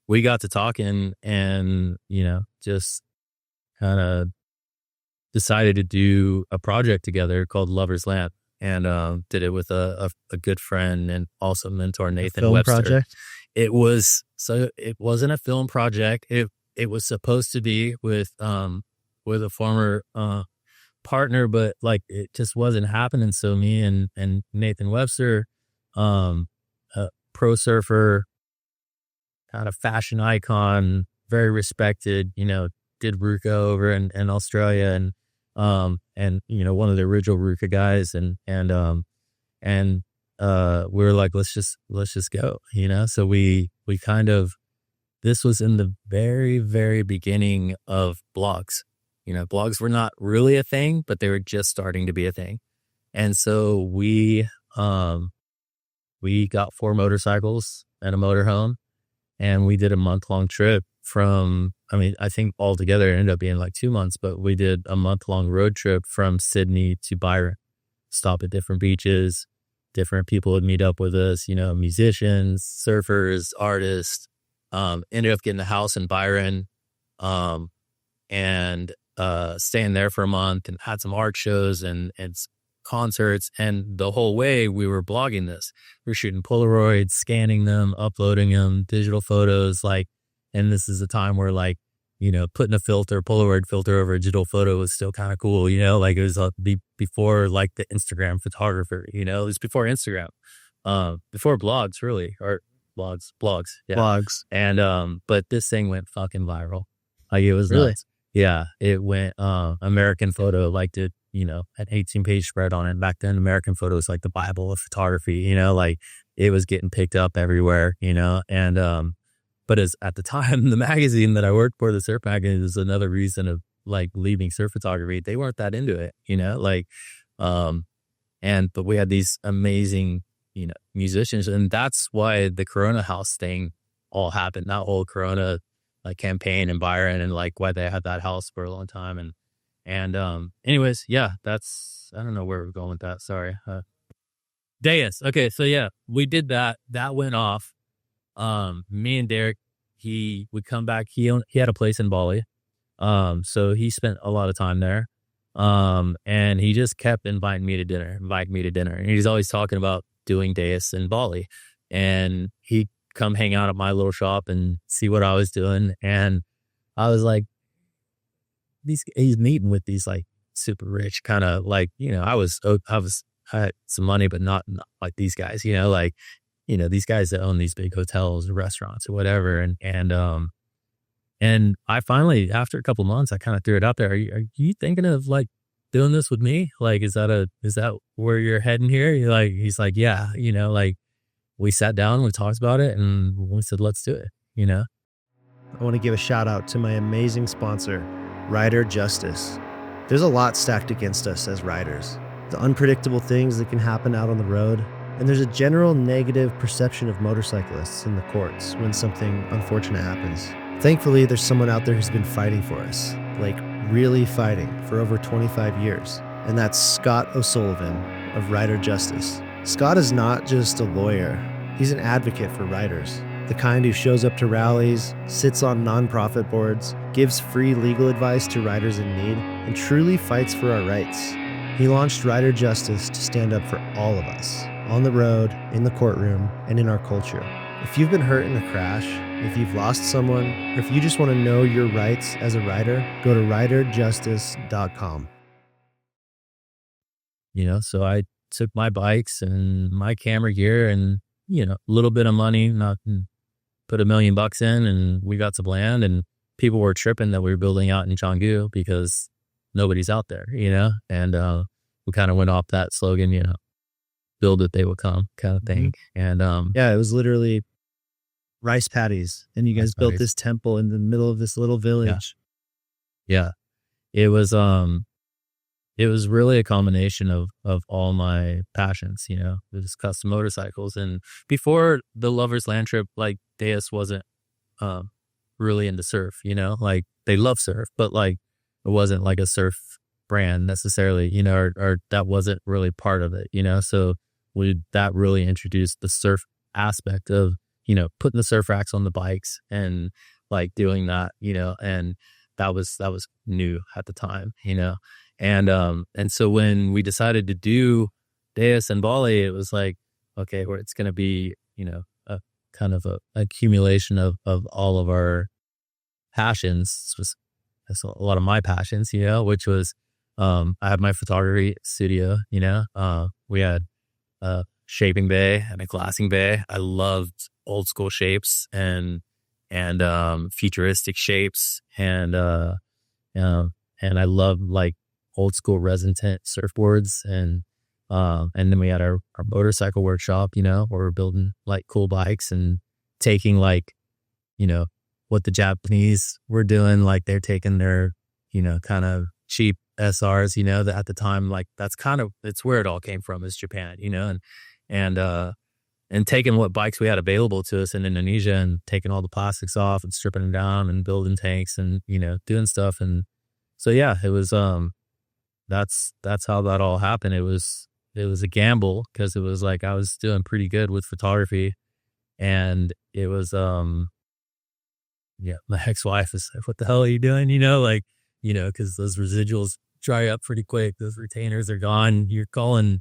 we got to talking and, you know, just kind of decided to do a project together called Lover's Land, and did it with a good friend and also mentor, Nathan Webster. Project? It wasn't a film project. It was supposed to be with a former partner, but like it just wasn't happening. So me and Nathan Webster, a pro surfer, kind of fashion icon, very respected, you know, did Ruka over in Australia, and you know, one of the original Ruka guys, and we were like, let's just go, you know? So we kind of, this was in the very, very beginning of blogs. You know, blogs were not really a thing, but they were just starting to be a thing. And so we got 4 motorcycles and a motorhome, and we did a month-long trip from, I mean, I think altogether it ended up being like 2 months, but we did a month-long road trip from Sydney to Byron, stop at different beaches. Different people would meet up with us, you know, musicians, surfers, artists. Ended up getting a house in Byron, and staying there for a month, and had some art shows and concerts. And the whole way we were blogging this. We were shooting Polaroids, scanning them, uploading them, digital photos, like, and this is a time where, like, you know, putting a Polaroid filter over a digital photo was still kind of cool, you know, like it was before like the Instagram photographer, you know, it was before Instagram, before blogs really, or blogs. Yeah. Blogs. And, but this thing went fucking viral. Like it was really nuts. Yeah. It went, American Photo, like did, you know, an 18-page spread on it. Back then, American Photo was like the Bible of photography, you know, like it was getting picked up everywhere, you know, and, but as at the time, the magazine that I worked for, the Surf Magazine, is another reason of like leaving surf photography. They weren't that into it, you know, like, but we had these amazing, you know, musicians, and that's why the Corona House thing all happened. That whole Corona like campaign in Byron, and like why they had that house for a long time. And anyways, yeah, that's, I don't know where we're going with that. Sorry. Deus. Okay. So yeah, we did that. That went off. Me and Derek, he would come back. He had a place in Bali. So he spent a lot of time there. And he just kept inviting me to dinner. And he's always talking about doing Deus in Bali. And he'd come hang out at my little shop and see what I was doing. And I was like, he's meeting with these like super rich kind of like, I had some money, but not like these guys, like, these guys that own these big hotels or restaurants or whatever. And I finally, after a couple months, I kind of threw it out there. Are you thinking of like doing this with me? Like, is that where you're heading here? He's like, yeah, like we sat down, we talked about it, and we said, let's do it, I want to give a shout out to my amazing sponsor, Rider Justice. There's a lot stacked against us as riders. The unpredictable things that can happen out on the road, and there's a general negative perception of motorcyclists in the courts when something unfortunate happens. Thankfully, there's someone out there who's been fighting for us, like really fighting for over 25 years, and that's Scott O'Sullivan of Rider Justice. Scott is not just a lawyer, he's an advocate for riders. The kind who shows up to rallies, sits on nonprofit boards, gives free legal advice to riders in need, and truly fights for our rights. He launched Rider Justice to stand up for all of us, on the road, in the courtroom, and in our culture. If you've been hurt in a crash, if you've lost someone, or if you just want to know your rights as a rider, go to riderjustice.com. So I took my bikes and my camera gear and, a little bit of money, put $1 million in, and we got some land, and people were tripping that we were building out in Canggu because nobody's out there, and we kind of went off that slogan, build it, they will come kind of thing. And it was literally rice paddies, and you guys built this temple in the middle of this little village. Yeah. It was really a combination of all my passions, it was custom motorcycles. And before the Lovers Land Trip, like Deus wasn't really into surf, like they love surf, but like it wasn't like a surf brand necessarily, or that wasn't really part of it, so that really introduced the surf aspect of, putting the surf racks on the bikes and like doing that, and that was new at the time, and so when we decided to do Deus and Bali, it was like, okay, where it's going to be, a kind of a accumulation of all of our passions. That's a lot of my passions, which was, I had my photography studio, we had a shaping bay and a glassing bay. I loved old school shapes and futuristic shapes. And I loved like old school resin tint surfboards. And then we had our motorcycle workshop, where we're building like cool bikes and taking like, what the Japanese were doing. Like they're taking their, kind of cheap SRs, that at the time, like it's where it all came from, is Japan, and taking what bikes we had available to us in Indonesia and taking all the plastics off and stripping them down and building tanks and, doing stuff. And so, yeah, it was, that's how that all happened. It was a gamble because it was like, I was doing pretty good with photography, and it was, my ex-wife is like, what the hell are you doing? Cause those residuals dry up pretty quick. Those retainers are gone. You're calling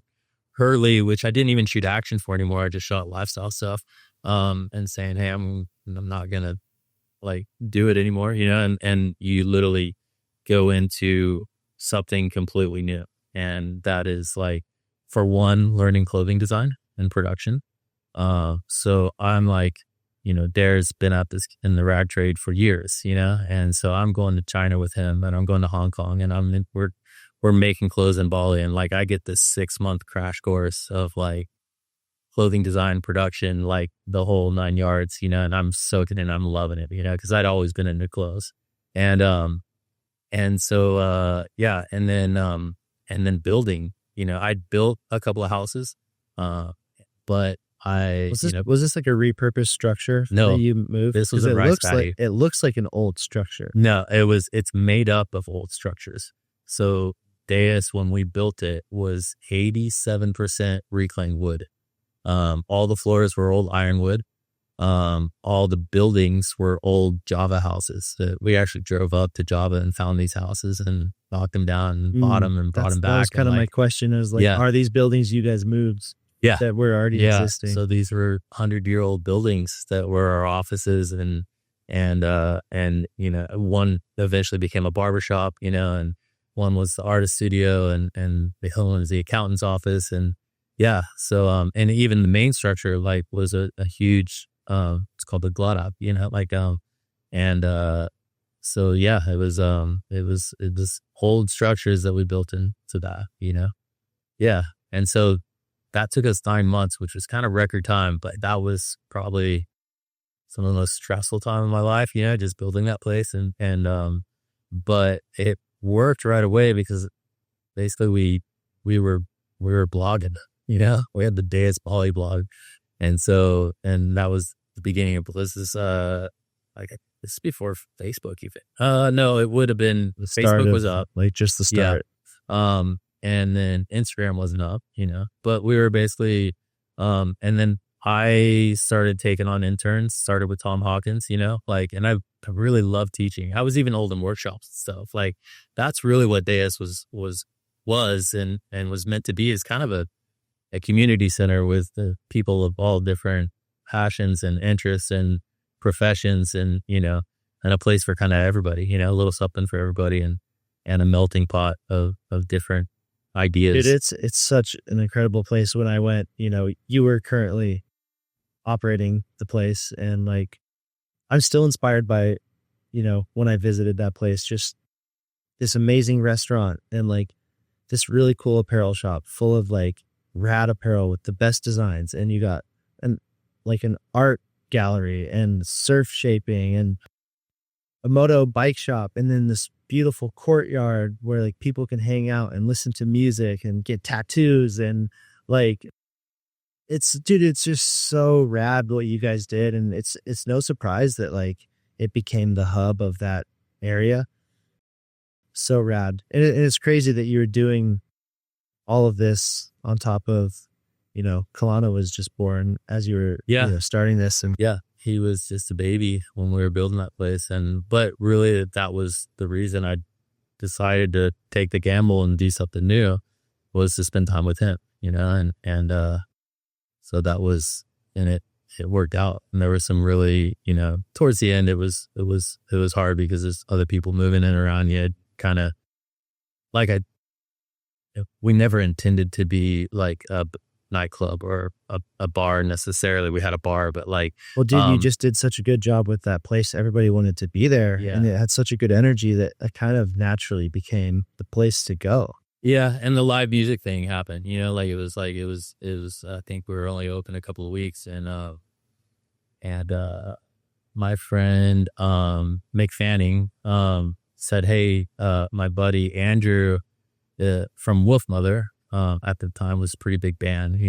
Hurley, which I didn't even shoot action for anymore. I just shot lifestyle stuff, and saying, hey, I'm not going to like do it anymore, and you literally go into something completely new. And that is like, for one, learning clothing design and production. So I'm like, Dare's been at this in the rag trade for years, and so I'm going to China with him, and I'm going to Hong Kong, and we're making clothes in Bali. And like, I get this 6-month crash course of like clothing design, production, like the whole 9 yards, and I'm soaking in, I'm loving it, cause I'd always been into clothes. And so, and then building, I'd built a couple of houses, but was this like a repurposed structure No, that you moved? This was a rice paddy. It looks like an old structure. No, it's made up of old structures. So Deus, when we built it, was 87% reclaimed wood. All the floors were old ironwood. all the buildings were old Java houses. We actually drove up to Java and found these houses and knocked them down and bought them and brought them back. That was kind of my question, is like, are these buildings you guys moved that were already existing? So these were 100-year-old buildings that were our offices, and one eventually became a barbershop, and one was the artist studio, and the other one was the accountant's office. And so and even the main structure was a huge it's called the Glot, so it was old structures that we built into that, and so that took us 9 months, which was kind of record time, but that was probably some of the most stressful time of my life, just building that place. But it worked right away because basically we were blogging, we had the Deus Bali blog. And that was the beginning of this is this is before Facebook even. No, it would have been Facebook was up. Just the start. Yeah. And then Instagram wasn't up, but we were basically and then I started taking on interns, started with Tom Hawkins, and I really loved teaching. I was even holding workshops and stuff. That's really what Deus was and was meant to be, is kind of a community center with the people of all different passions and interests and professions, and a place for kind of everybody, a little something for everybody, and a melting pot of different ideas. Dude, it's such an incredible place. When I went, you were currently operating the place, and I'm still inspired by, when I visited that place, just this amazing restaurant and this really cool apparel shop full of rad apparel with the best designs. And you got an art gallery and surf shaping and a moto bike shop. And then this beautiful courtyard where people can hang out and listen to music and get tattoos. And it's just so rad what you guys did. And it's no surprise that it became the hub of that area. So rad. And it's crazy that you were doing all of this on top of, Kalana was just born as you were starting this. And he was just a baby when we were building that place. But really that was the reason I decided to take the gamble and do something new, was to spend time with him, so that was, and it worked out. And there was some really, towards the end, it was hard because there's other people moving in around you. Kind of we never intended to be a nightclub or a bar necessarily. We had a bar, but well, dude, you just did such a good job with that place. Everybody wanted to be there, and it had such a good energy that it kind of naturally became the place to go. Yeah, and the live music thing happened. It was I think we were only open a couple of weeks, and my friend Mick Fanning said, "Hey, my buddy Andrew from Wolfmother at the time was a pretty big band.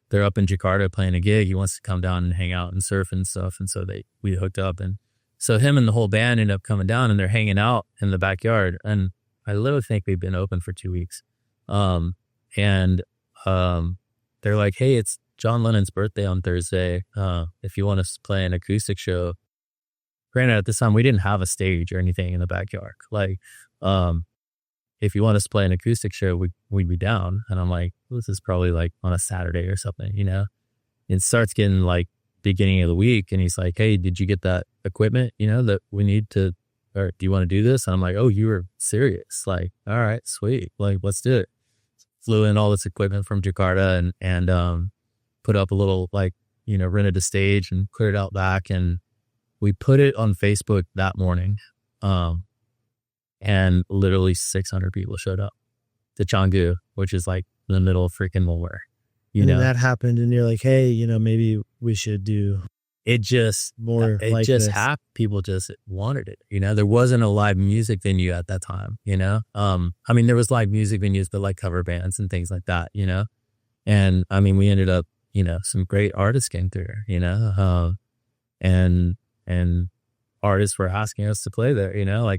They're up in Jakarta playing a gig. He wants to come down and hang out and surf and stuff." And so we hooked up, and so him and the whole band ended up coming down, and they're hanging out in the backyard. And I literally think we've been open for 2 weeks. They're like, "Hey, it's John Lennon's birthday on Thursday. If you want to play an acoustic show." Granted, at this time, we didn't have a stage or anything in the backyard. If you want us to play an acoustic show, we'd be down. And I'm like, well, this is probably on a Saturday or something, It starts getting beginning of the week. And he's like, "Hey, did you get that equipment, that we need to, or do you want to do this?" And I'm like, "Oh, you were serious." All right, sweet. Let's do it. Flew in all this equipment from Jakarta and put up a little, rented a stage and put it out back. And we put it on Facebook that morning. And literally 600 people showed up to Canggu, which is in the middle of freaking nowhere. And that happened, and you're like, "Hey, maybe we should do it." Just more. It just happened. People just wanted it. There wasn't a live music venue at that time. I mean, there was live music venues, but cover bands and things like that. And I mean, we ended up, some great artists came through. And artists were asking us to play there.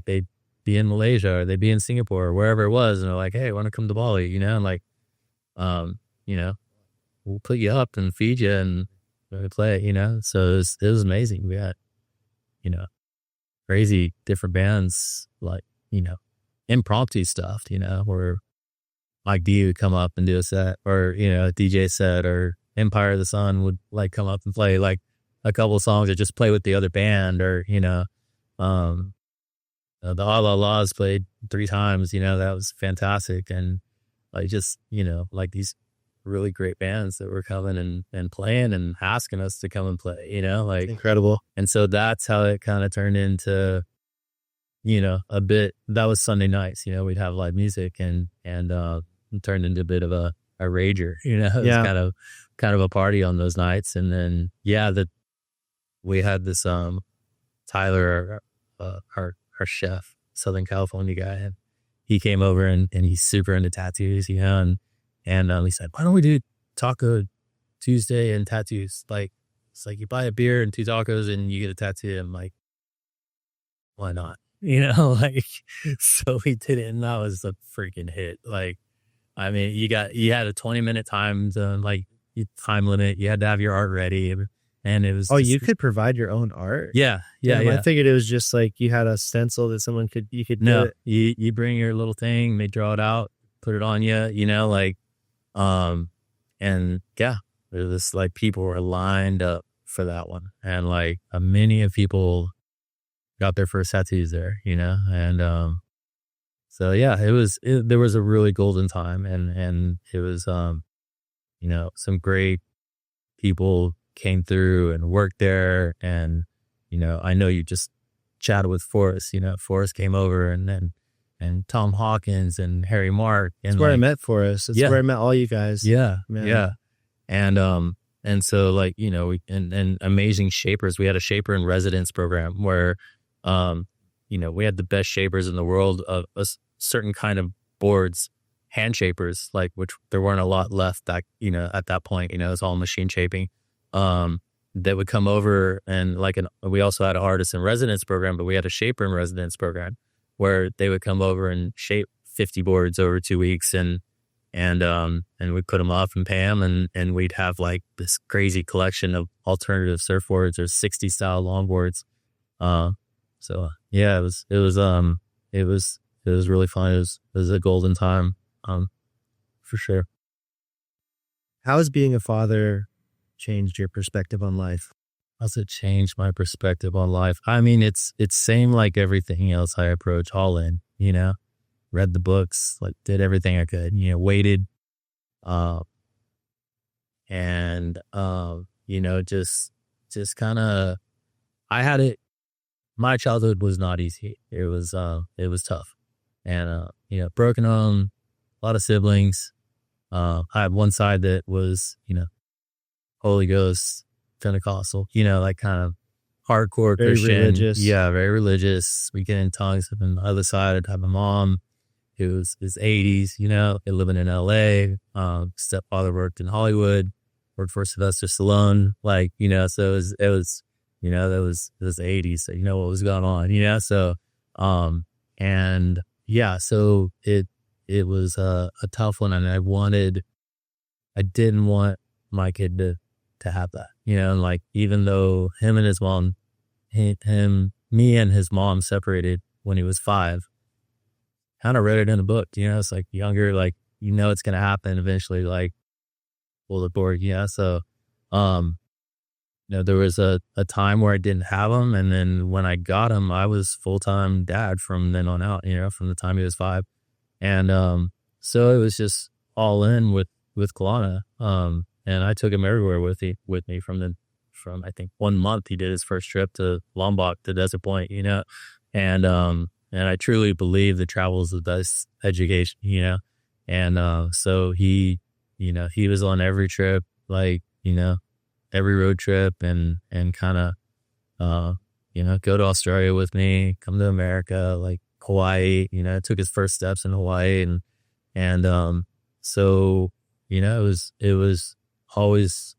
They'd be in Malaysia or they'd be in Singapore or wherever it was, and they're like, "Hey, I want to come to Bali," and we'll put you up and feed you and we play, you know? So it was amazing. We had, you know, crazy different bands, like, you know, impromptu stuff, you know, where Mike D would come up and do a set, or, you know, a DJ set, or Empire of the Sun would like come up and play like a couple of songs, or just play with the other band, or, you know, the All La La's played 3 times, you know, that was fantastic. And like, just, you know, like these really great bands that were coming and playing and asking us to come and play, you know, like Incredible. And so that's how it kind of turned into, you know, a bit, that was Sunday nights, you know, we'd have live music, and it turned into a bit of a rager, you know, it was kind of a party on those nights. And then, we had this, Tyler, our chef, Southern California guy, and he came over and he's super into tattoos, you know, and he said, why don't we do Taco Tuesday and tattoos? Like, it's like you buy a beer and 2 tacos and you get a tattoo. I'm like, why not? You know, like, so we did it, and that was a freaking hit. Like, I mean, you had a 20-minute time zone, like time limit. You had to have your art ready, and it was. Oh, you could provide your own art? Yeah. I figured it was just like you had a stencil that you could do it. You bring your little thing, they draw it out, put it on you, you know, like, and yeah, there was like people were lined up for that one, and like many of people got their first tattoos there, you know, and so yeah, there was a really golden time, and it was you know, some great people came through and worked there, and you know, I know you just chatted with Forrest, you know, Forrest came over, and Tom Hawkins and Harry Mark. And that's where I met Forrest. That's where I met all you guys. Yeah. Man. Yeah. And so like, you know, and amazing shapers. We had a shaper in residence program where, you know, we had the best shapers in the world of a certain kind of boards, hand shapers, like, which there weren't a lot left that, you know, at that point, you know, it's all machine shaping. That would come over, and like, we also had an artist in residence program, but we had a shaper in residence program where they would come over and shape 50 boards over 2 weeks, and we'd put them up and pay them, and we'd have like this crazy collection of alternative surfboards or 60 style longboards. So yeah, it was really fun. It was a golden time, for sure. How has being a father changed your perspective on life? How's it changed my perspective on life? I mean, it's same like everything else. I approach all in, you know, read the books, like did everything I could, you know, waited, and you know, just kind of, I had it. My childhood was not easy. It was tough, and you know, broken home, a lot of siblings. I had one side that was, you know, Holy Ghost, Pentecostal, you know, like kind of hardcore very Christian. Religious. Yeah, very religious. We get in tongues. And the other side, I'd have a mom who was 80s, you know, living in LA. Stepfather worked in Hollywood, worked for Sylvester Stallone. Like, you know, so it was, you know, it was the 80s. So you know what was going on, you know? So, and yeah, so it was a tough one. And I didn't want my kid to have that, you know, and like, even though him and his mom, me and his mom separated when he was 5, kind of read it in a book, you know, it's like younger, like, you know, it's going to happen eventually, like, pull the board. Yeah. So, you know, there was a time where I didn't have him. And then when I got him, I was full-time dad from then on out, you know, from the time he was 5. And, so it was just all in with Kalana. And I took him everywhere with me from I think 1 month. He did his first trip to Lombok, to Desert Point, you know, and I truly believe that travel is the best education, you know, and so he, you know, he was on every trip, like, you know, every road trip, and kind of, you know, go to Australia with me, come to America, like Hawaii, you know, took his first steps in Hawaii, and so, you know, it was always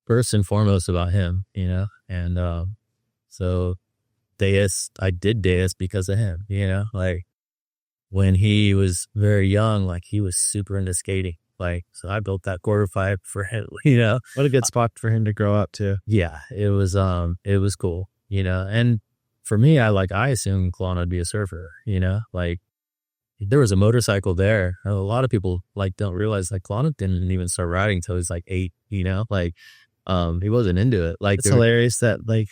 first and foremost about him, you know, and so I did Deus because of him, you know, like when he was very young, like he was super into skating, Like, so I built that quarter pipe for him, you know. What a good spot for him to grow up too. Yeah, it was cool, you know. And for me, I assumed Kelowna would be a surfer, you know, like there was a motorcycle there. A lot of people like don't realize like Kelowna didn't even start riding till he was like 8, you know, like he wasn't into it. Like It's hilarious that like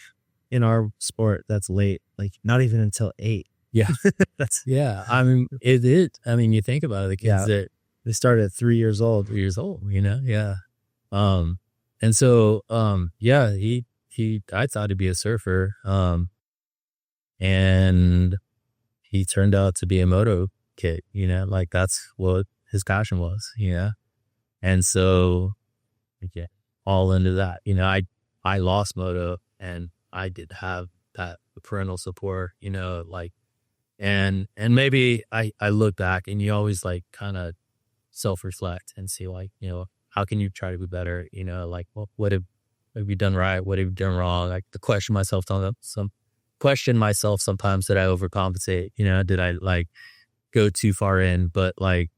in our sport that's late, like not even until 8. Yeah. That's Yeah. I mean, I mean, you think about it, the kids that they start at 3 years old. 3 years old, you know? Yeah. And so, yeah, I thought he'd be a surfer. And he turned out to be a moto kid, you know, like that's what his passion was, you know? And so, yeah, all into that, you know, I lost moto and I did have that parental support, you know, like, and maybe I look back and you always like kind of self-reflect and see like, you know, how can you try to be better? You know, like what have you done right? What have you done wrong? Like to question myself sometimes that I overcompensate, you know, did I like go too far in? But like,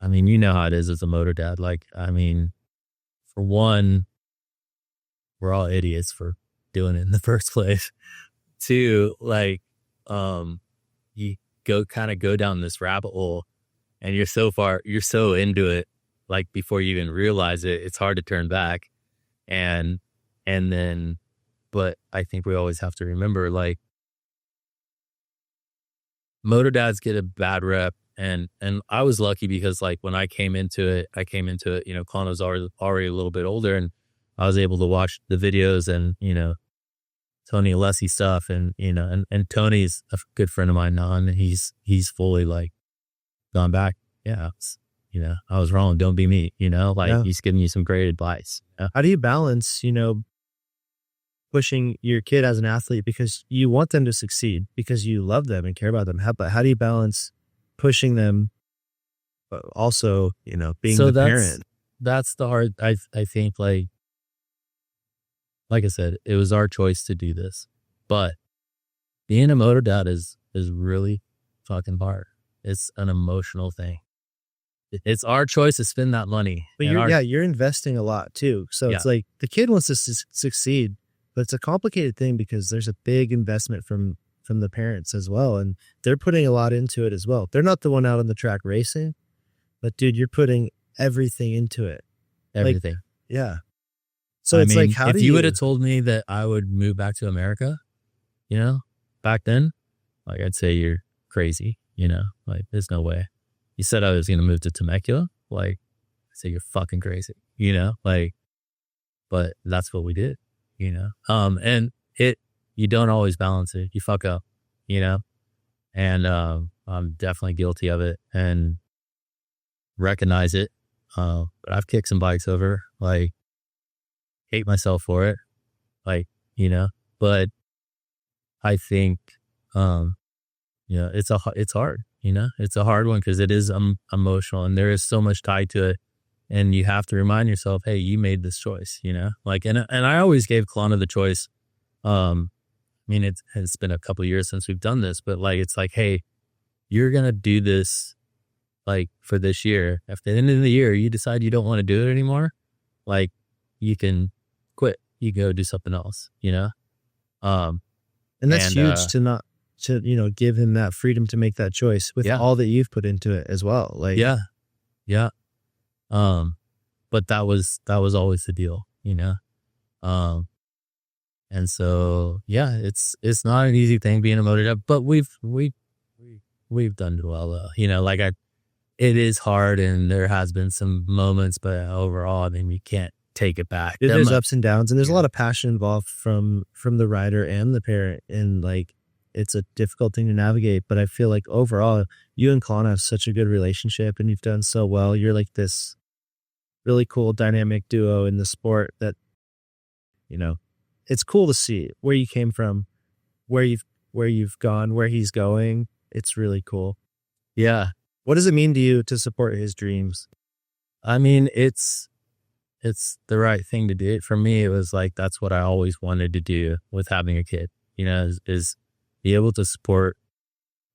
I mean, you know how it is as a motor dad. Like, I mean, for one, we're all idiots for doing it in the first place. Two, like, you go down this rabbit hole and you're so into it, like before you even realize it, it's hard to turn back. And then, but I think we always have to remember like motor dads get a bad rep. And I was lucky because like when I came into it, you know, Con was already a little bit older and I was able to watch the videos and, you know, Tony Alessi stuff and, you know, and Tony's a good friend of mine now and he's fully like gone back. Yeah. You know, I was wrong. Don't be me, you know, like he's giving you some great advice. You know? How do you balance, you know, pushing your kid as an athlete because you want them to succeed because you love them and care about them? But how do you balance pushing them, but also, you know, being the parent? That's the hard, I think like I said, it was our choice to do this, but being a motor dad is really fucking hard. It's an emotional thing. It's our choice to spend that money. But you're investing a lot too. So it's like the kid wants to succeed, but it's a complicated thing because there's a big investment from the parents as well. And they're putting a lot into it as well. They're not the one out on the track racing, but dude, you're putting everything into it. Everything. Like, yeah. So it's like, if you would have told me that I would move back to America, you know, back then, like I'd say you're crazy, you know, like there's no way. You said I was going to move to Temecula, like I'd say you're fucking crazy, you know, like, but that's what we did, you know? And you don't always balance it. You fuck up, you know, and, I'm definitely guilty of it and recognize it. But I've kicked some bikes over, like, hate myself for it, like, you know, but I think, you know, it's hard, you know, it's a hard one because it is emotional and there is so much tied to it. And you have to remind yourself, hey, you made this choice, you know, like, and I always gave Kelowna the choice. I mean, it's been a couple of years since we've done this, but like, it's like, hey, you're going to do this like for this year. If at the end of the year, you decide you don't want to do it anymore, like you can quit, you go do something else, you know? And that's huge to you know, give him that freedom to make that choice with all that you've put into it as well. Like, yeah. But that was always the deal, you know? And so, yeah, it's not an easy thing being a motor dad, but we've done well, though. You know, like it is hard and there has been some moments, but overall, I mean, you can't take it back. There's ups and downs and there's a lot of passion involved from the rider and the parent. And like, it's a difficult thing to navigate, but I feel like overall you and Kelowna have such a good relationship and you've done so well. You're like this really cool dynamic duo in the sport that, you know, it's cool to see where you came from, where you've gone, where he's going. It's really cool. Yeah. What does it mean to you to support his dreams? I mean, it's the right thing to do. For me, it was like, that's what I always wanted to do with having a kid, you know, is be able to support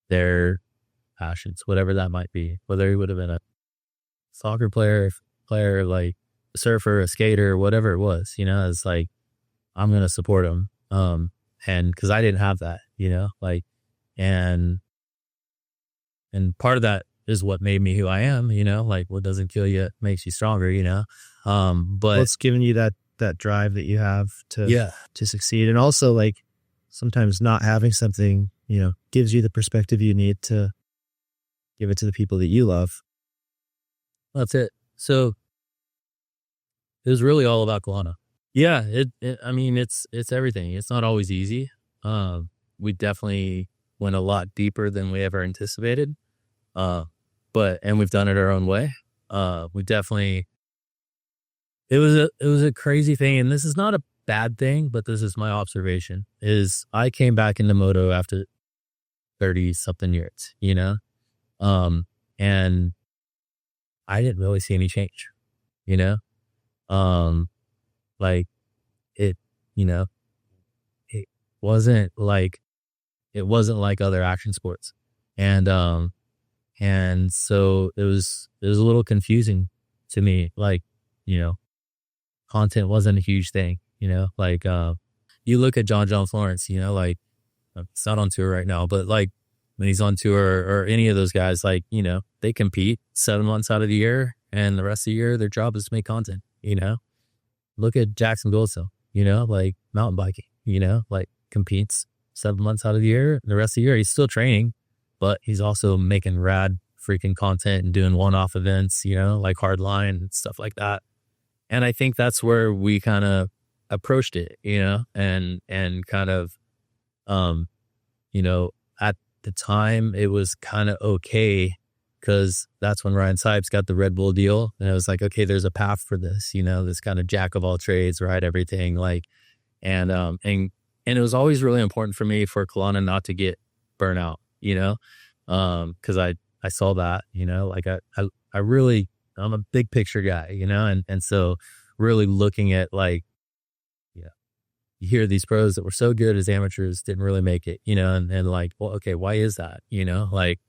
their passions, whatever that might be, whether he would have been a soccer player, like a surfer, a skater, whatever it was, it's like, I'm going to support him. And cause I didn't have that, like, and part of that is what made me who I am, like what doesn't kill you makes you stronger, but it's giving you that drive that you have yeah, to succeed. And also like sometimes not having something, gives you the perspective you need to give it to the people that you love. that's it. So it was really all about Kelowna. Yeah. I mean, it's everything. It's not always easy. We definitely went a lot deeper than we ever anticipated. And we've done it our own way. It was a crazy thing. And this is not a bad thing, but this is my observation is I came back into moto after 30 something years, and I didn't really see any change, like it, it wasn't like other action sports. And so it was a little confusing to me. Like, content wasn't a huge thing, like, you look at John Florence, like it's not on tour right now, but like when he's on tour or any of those guys, like, they compete 7 months out of the year and the rest of the year, their job is to make content, Look at Jackson Goldstone, like mountain biking, like competes 7 months out of the year. The rest of the year, he's still training, but he's also making rad freaking content and doing one-off events, like Hardline and stuff like that. And I think that's where we kind of approached it, and kind of, at the time it was kind of okay because that's when Ryan Sipes got the Red Bull deal. And I was like, okay, there's a path for this, this kind of jack of all trades, right? Everything like, and it was always really important for me for Kelowna not to get burnout, cause I saw that, like I really, I'm a big picture guy, and so really looking at like, you hear these pros that were so good as amateurs didn't really make it, and like, well, okay, why is that? Like,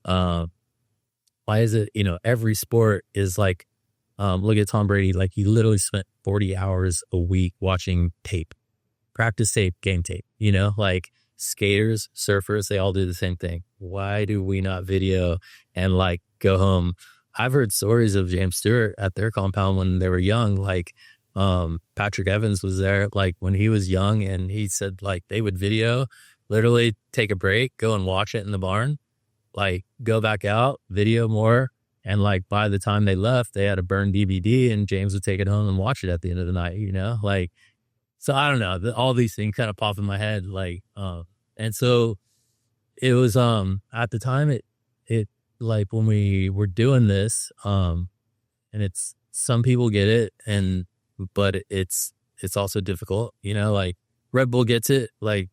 why is it, every sport is like, look at Tom Brady, like he literally spent 40 hours a week watching tape, practice tape, game tape, like skaters, surfers, they all do the same thing. Why do we not video and like go home? I've heard stories of James Stewart at their compound when they were young, like, Patrick Evans was there like when he was young, and he said like they would video, literally take a break, go and watch it in the barn, like go back out, video more. And like by the time they left, they had a burned DVD and James would take it home and watch it at the end of the night, like, so I don't know, all these things kind of pop in my head. Like, and so it was, at the time it like when we were doing this, and it's, some people get it but it's also difficult, like Red Bull gets it, like,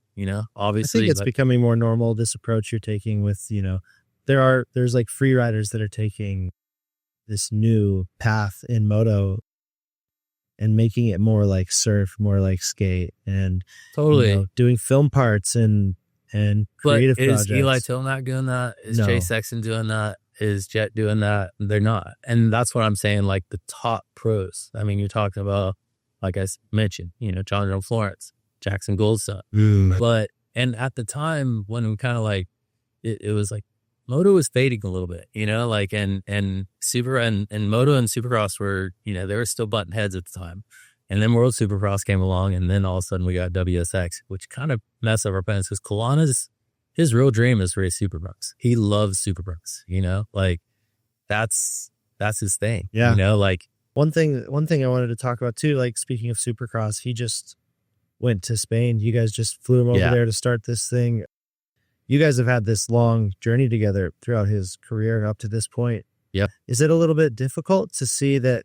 obviously. I think it's like, becoming more normal, this approach you're taking with, there's like free riders that are taking this new path in moto and making it more like surf, more like skate, and totally doing film parts and creative projects. Is Eli Tomac doing that? Is No. Jay Sexton doing that? Is Jet doing that? They're not. And that's what I'm saying, like the top pros. I mean, you're talking about, like I mentioned, John Florence, Jackson Goldstone. But, and at the time when we kind of like, it was like, moto was fading a little bit, like, and super and moto and supercross were, they were still button heads at the time. And then World Supercross came along, and then all of a sudden we got WSX, which kind of messed up our plans because Kelowna's, his real dream is to race Superbrucks. He loves Superbrucks, like that's his thing. Yeah. Like one thing I wanted to talk about too, like speaking of Supercross, he just went to Spain. You guys just flew him over there to start this thing. You guys have had this long journey together throughout his career up to this point. Yeah. Is it a little bit difficult to see that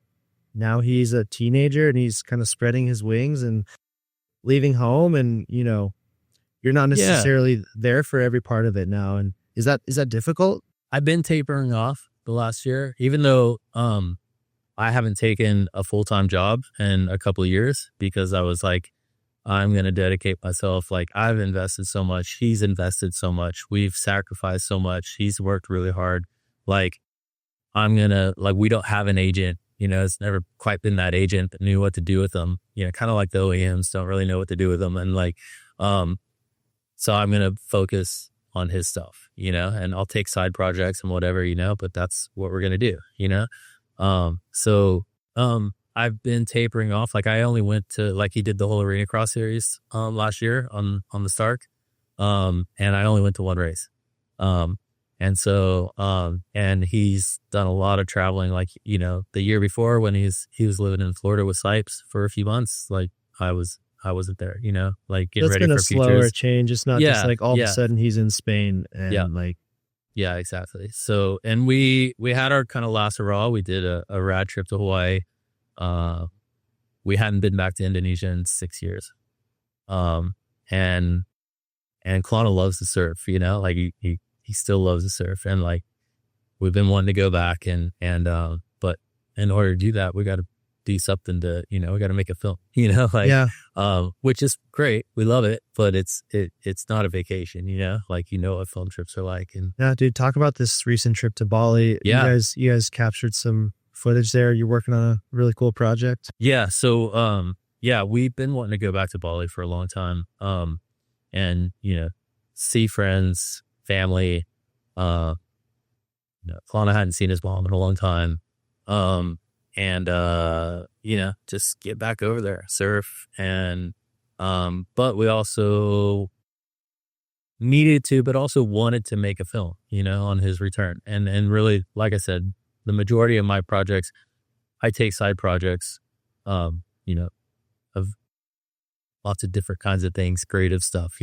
now he's a teenager and he's kind of spreading his wings and leaving home, and, you're not necessarily there for every part of it now? And is that difficult? I've been tapering off the last year, even though I haven't taken a full-time job in a couple of years, because I was like, I'm going to dedicate myself. Like, I've invested so much. He's invested so much. We've sacrificed so much. He's worked really hard. Like, I'm gonna, like, we don't have an agent, it's never quite been that agent that knew what to do with them, kind of like the OEMs don't really know what to do with them. And like, so I'm going to focus on his stuff, and I'll take side projects and whatever, but that's what we're going to do, so, I've been tapering off. Like, I only went to, like, he did the whole Arena Cross series, last year on the Stark. And I only went to one race. And so, and he's done a lot of traveling, like, the year before when he was living in Florida with Sipes for a few months, like I wasn't there, like getting That's ready been for a slower features. change. It's not just like all of a sudden he's in Spain and like. Yeah, exactly. So, and we had our kind of last hurrah. We did a rad trip to Hawaii. We hadn't been back to Indonesia in 6 years. And Klana loves to surf, like he still loves to surf, and like we've been wanting to go back and but in order to do that, we got to do something to, we got to make a film, which is great. We love it, but it's not a vacation, like, what film trips are like. And yeah, dude, talk about this recent trip to Bali. Yeah. You guys captured some footage there. You're working on a really cool project. Yeah. So, we've been wanting to go back to Bali for a long time. And, see friends, family. Klana hadn't seen his mom in a long time. And just get back over there, surf. And, but we also needed to, but also wanted to make a film, on his return. And really, like I said, the majority of my projects, I take side projects, of lots of different kinds of things, creative stuff,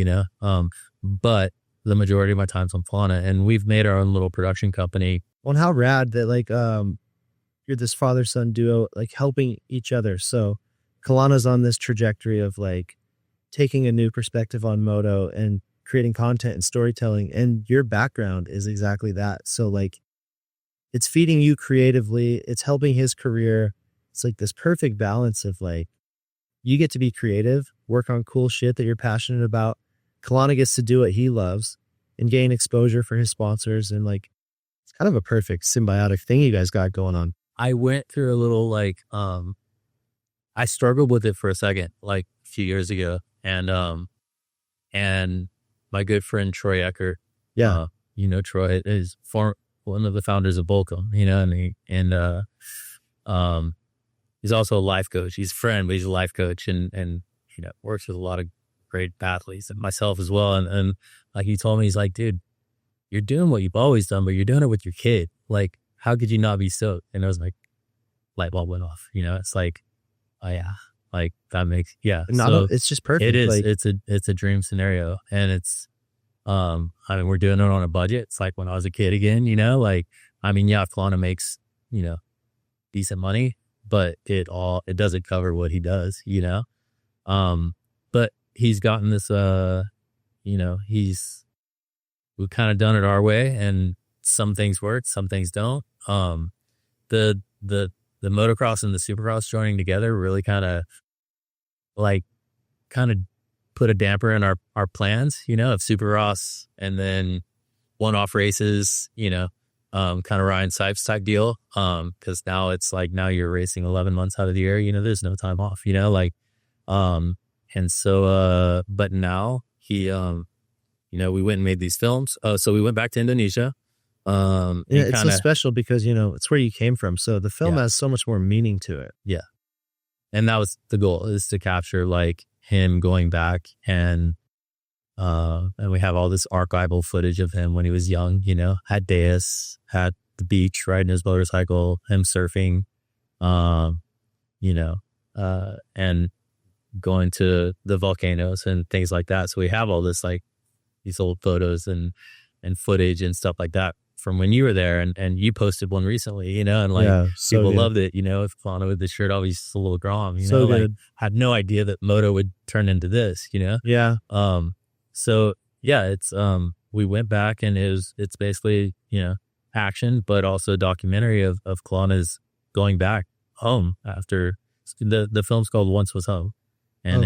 but the majority of my time's on Klana, and we've made our own little production company. Well, and how rad that like, you're this father-son duo, like helping each other. So Kalana's on this trajectory of like taking a new perspective on moto and creating content and storytelling. And your background is exactly that. So like, it's feeding you creatively. It's helping his career. It's like this perfect balance of like, you get to be creative, work on cool shit that you're passionate about. Kalana gets to do what he loves and gain exposure for his sponsors. And like, it's kind of a perfect symbiotic thing you guys got going on. I went through a little like, I struggled with it for a second, like a few years ago. And my good friend, Troy Ecker, Troy is one of the founders of Volcom, and he's also a life coach. He's a friend, but he's a life coach and works with a lot of great athletes and myself as well. And like he told me, he's like, dude, you're doing what you've always done, but you're doing it with your kid. Like, how could you not be stoked? And I was like, light bulb went off, it's like, oh yeah, like that makes, it's just perfect. It is, like, it's a dream scenario. And it's, we're doing it on a budget. It's like when I was a kid again, Klana makes, decent money, but it doesn't cover what he does, but he's gotten this, we've kind of done it our way, and some things work, some things don't. The motocross and the supercross joining together really kind of put a damper in our plans, of supercross, and then one-off races, kind of Ryan Sipes type deal. Cause now it's like, now you're racing 11 months out of the year, there's no time off, and so, but now we went and made these films. So we went back to Indonesia. It's so special because, it's where you came from. So the film has so much more meaning to it. Yeah. And that was the goal, is to capture like him going back, and we have all this archival footage of him when he was young, had Deus, had the beach, riding his motorcycle, him surfing, and going to the volcanoes and things like that. So we have all this, like these old photos and footage and stuff like that from when you were there, and you posted one recently, and like people loved it, if Klana with the shirt off, he's a little grom, so like good. Had no idea that moto would turn into this, so yeah, it's we went back, and it's basically action, but also a documentary of Klana's going back home after the film's called Once Was Home, and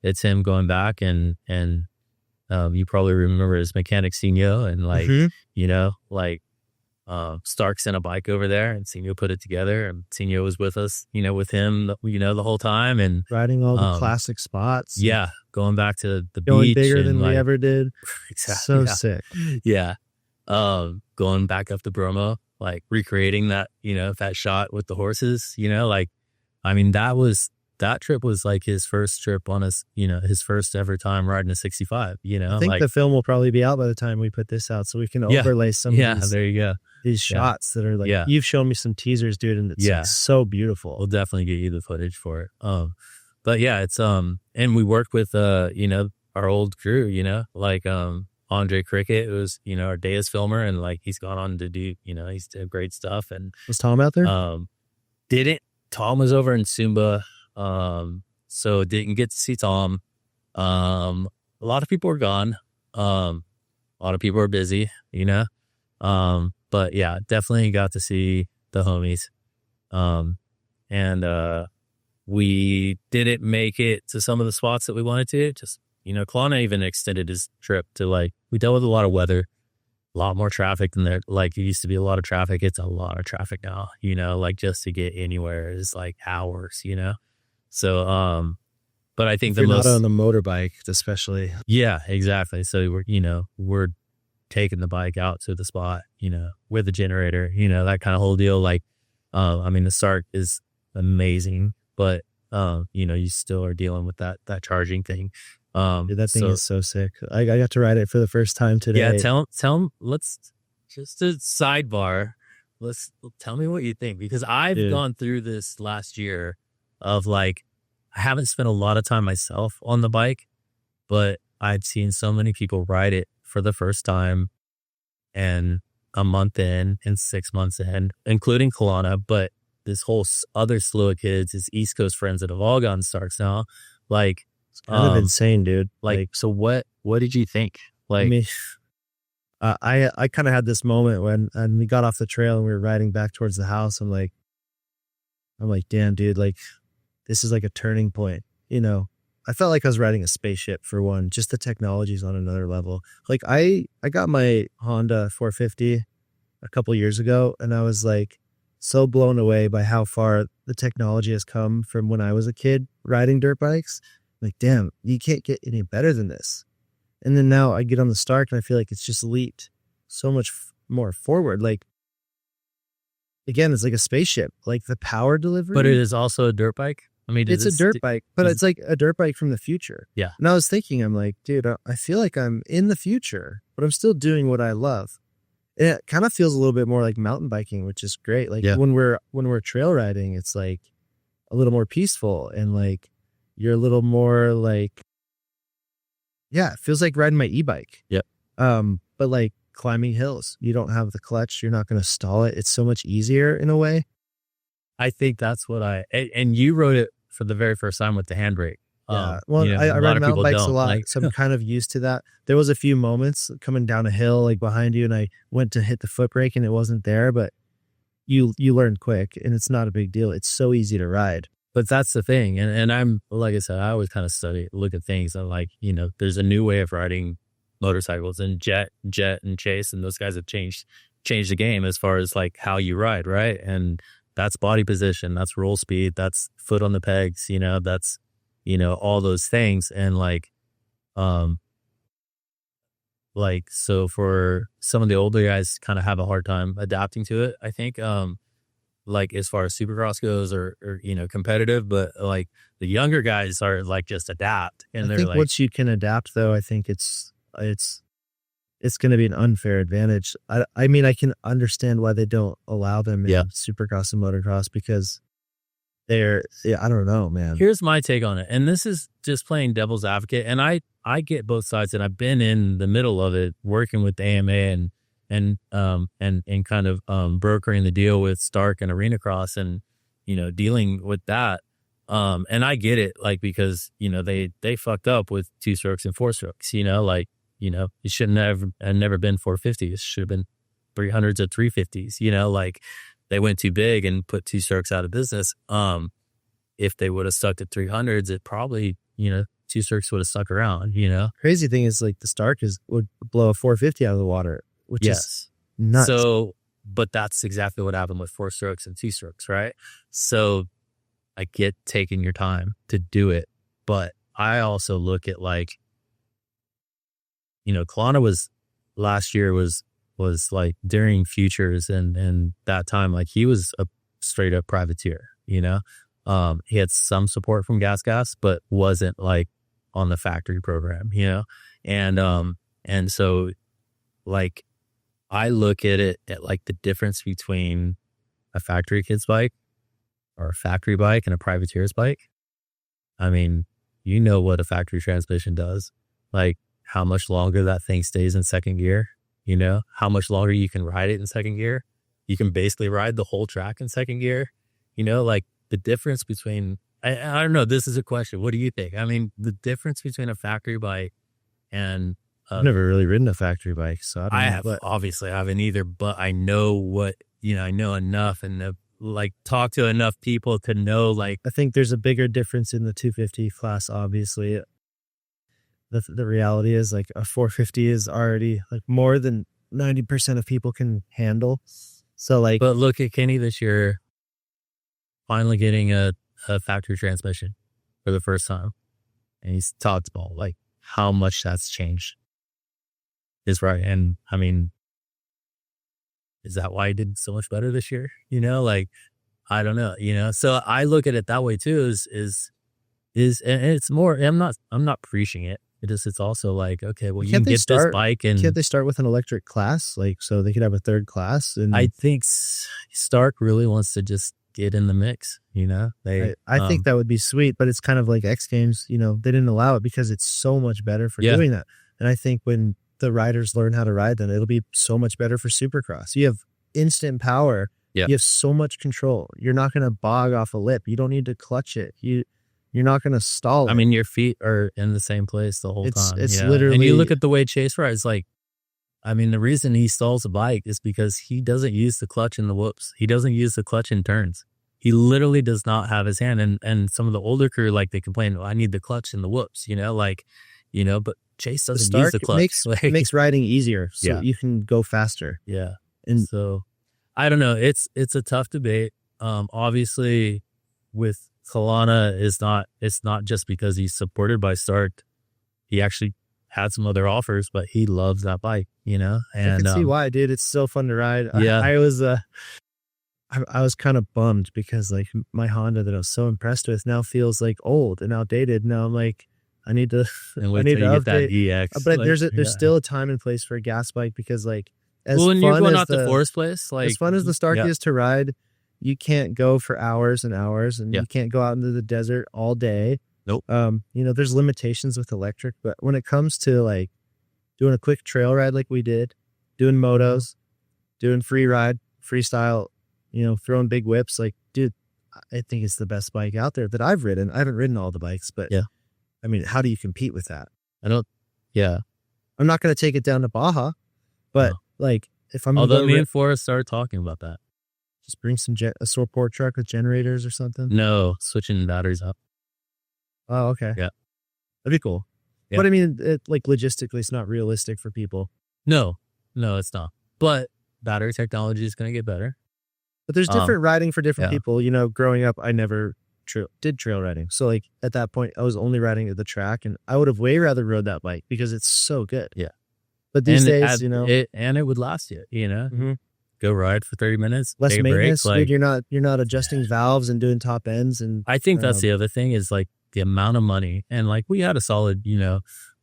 it's him going back, and you probably remember his mechanic Sinyo, and like Stark sent a bike over there and Senor put it together, and Senor was with us, with him, the whole time, and riding all the classic spots. Yeah. Going back to the going beach. Bigger than we ever did. Exactly. So sick. Yeah. Going back up the Bromo, like recreating that, that shot with the horses, that trip was like his first trip on his first ever time riding a 65, I think the film will probably be out by the time we put this out, so we can overlay some of there you go. These shots that are like, you've shown me some teasers, dude, and it's like so beautiful. We'll definitely get you the footage for it. But yeah, it's, and we worked with, our old crew, like, Andre Cricket was, our Deus filmer, and like, he's gone on to do, he's did great stuff. And was Tom out there? Tom was over in Sumba. So didn't get to see Tom. A lot of people were gone. A lot of people were busy, but yeah, definitely got to see the homies. And we didn't make it to some of the spots that we wanted to. Just, Kalana even extended his trip to, like, we dealt with a lot of weather, a lot more traffic than there. Like, it used to be a lot of traffic. It's a lot of traffic now, like, just to get anywhere is like hours, So, but I think if you're not on the motorbike, especially. Yeah, exactly. So we're taking the bike out to the spot, with the generator, that kind of whole deal. Like, the Stark is amazing, but, you still are dealing with that charging thing. Dude, that thing is so sick. I got to ride it for the first time today. Yeah. Tell him, let's just a sidebar. Tell me what you think, because I've gone through this last year of, like, I haven't spent a lot of time myself on the bike, but I've seen so many people ride it for the first time, and a month in and 6 months in, including Kalana, but this whole other slew of kids, his East Coast friends that have all gone Starks now. Like, it's kind of insane, dude. Like, so what did you think? Like, I kind of had this moment when we got off the trail and we were riding back towards the house. I'm like, damn, dude, like, this is like a turning point. I felt like I was riding a spaceship, for one. Just the technology's on another level. Like, I got my Honda 450 a couple years ago, and I was like so blown away by how far the technology has come from when I was a kid riding dirt bikes. Like, damn, you can't get any better than this. And then now I get on the Stark and I feel like it's just leaped so much more forward. Like, again, it's like a spaceship, like the power delivery. But it is also a dirt bike. It's a dirt bike, but it's like a dirt bike from the future. Yeah. And I was thinking, I'm like, dude, I feel like I'm in the future, but I'm still doing what I love. And it kind of feels a little bit more like mountain biking, which is great. Like, when we're trail riding, it's like a little more peaceful, and like you're a little more like, it feels like riding my e-bike. Yep. But like climbing hills, you don't have the clutch. You're not going to stall it. It's so much easier in a way. I think that's what and you rode it for the very first time with the handbrake. Yeah. Well, I ride mountain bikes a lot, so I'm kind of used to that. There was a few moments coming down a hill, like behind you, and I went to hit the foot brake and it wasn't there, but you learn quick, and it's not a big deal. It's so easy to ride. But that's the thing. And I'm, like I said, I always kind of look at things and, like, there's a new way of riding motorcycles, and Jet and Chase and those guys have changed the game as far as like how you ride. Right. And that's body position, that's roll speed, that's foot on the pegs, that's, all those things. And so for some of the older guys kind of have a hard time adapting to it, I think, like as far as supercross goes or competitive, but like the younger guys are like just adapt. And I think once you can adapt, though, I think it's going to be an unfair advantage. I mean, I can understand why they don't allow them in supercross and motocross, because I don't know, man. Here's my take on it. And this is just playing devil's advocate. And I get both sides, and I've been in the middle of it, working with the AMA and kind of brokering the deal with Stark and Arena Cross, and dealing with that, and I get it, like, because they fucked up with 2 strokes and 4 strokes, it shouldn't have never been 450s. It should have been 300s or 350s. Like, they went too big and put 2 strokes out of business. If they would have stuck to 300s, it probably 2 strokes would have stuck around. Crazy thing is, like, the Stark would blow a 450 out of the water, which is nuts. So but that's exactly what happened with 4 strokes and 2 strokes, right? So I get taking your time to do it, but I also look at like, Kalana was last year was like during futures and that time, like he was a straight up privateer, he had some support from Gas, but wasn't like on the factory program, and so like I look at it at like the difference between a factory kid's bike or a factory bike and a privateer's bike. I mean, what a factory transmission does, like how much longer that thing stays in second gear, how much longer you can ride it in second gear. You can basically ride the whole track in second gear, like the difference between, I don't know, this is a question. What do you think? I mean, the difference between a factory bike and I've never really ridden a factory bike, so I don't know. Obviously I haven't either, but I know what, I know enough and like talk to enough people to know, like, I think there's a bigger difference in the 250 class, obviously. The reality is like a 450 is already like more than 90% of people can handle. So like, but look at Kenny this year, finally getting a factory transmission for the first time. And he's talked about like how much that's changed. Is right. And I mean, is that why he did so much better this year? Like, I don't know, so I look at it that way too, is, and it's more, I'm not preaching it. It's also like, okay, well, you can get this bike and can't they start with an electric class? Like, so they could have a third class. And I think Stark really wants to just get in the mix, I think that would be sweet, but it's kind of like X Games, they didn't allow it because it's so much better for doing that. And I think when the riders learn how to ride, then it'll be so much better for Supercross. You have instant power. Yeah. You have so much control. You're not going to bog off a lip. You don't need to clutch it. You're not going to stall it. I mean, your feet are in the same place the whole time. It's literally, and you look at the way Chase rides, like, I mean, the reason he stalls a bike is because he doesn't use the clutch in the whoops. He doesn't use the clutch in turns. He literally does not have his hand. And some of the older crew, like, they complain, I need the clutch in the whoops, but Chase doesn't use the clutch. Makes riding easier, so you can go faster. Yeah. And so I don't know. It's a tough debate. Obviously with Kalana it's not just because he's supported by Stark. He actually had some other offers, but he loves that bike, and I can see why, dude. It's so fun to ride. Yeah. I was kind of bummed because like my Honda that I was so impressed with now feels like old and outdated. Now I'm like, I need to get that EX. But like, there's still a time and place for a gas bike because like when you're going out to Forest Place, like as fun as the Stark is to ride, you can't go for hours and hours, and you can't go out into the desert all day. Nope. There's limitations with electric, but when it comes to like doing a quick trail ride like we did, doing motos, doing freestyle, throwing big whips, like, dude, I think it's the best bike out there that I've ridden. I haven't ridden all the bikes, but I mean, how do you compete with that? I'm not going to take it down to Baja, but like if I'm although me and Forrest started talking about that, just bring a support truck with generators or something. No, switching batteries up. Oh, okay. Yeah, that'd be cool. Yeah. But I mean, like logistically, it's not realistic for people. No, it's not. But battery technology is going to get better. But there's different riding for different people. Growing up, I never did trail riding. So like at that point, I was only riding at the track, and I would have way rather rode that bike because it's so good. Yeah. But these days, it would last you, Mm-hmm. Go ride for 30 minutes. Less maintenance, breaks, dude. You're not adjusting valves and doing top ends. And I think that's the other thing is like the amount of money. And like we had a solid,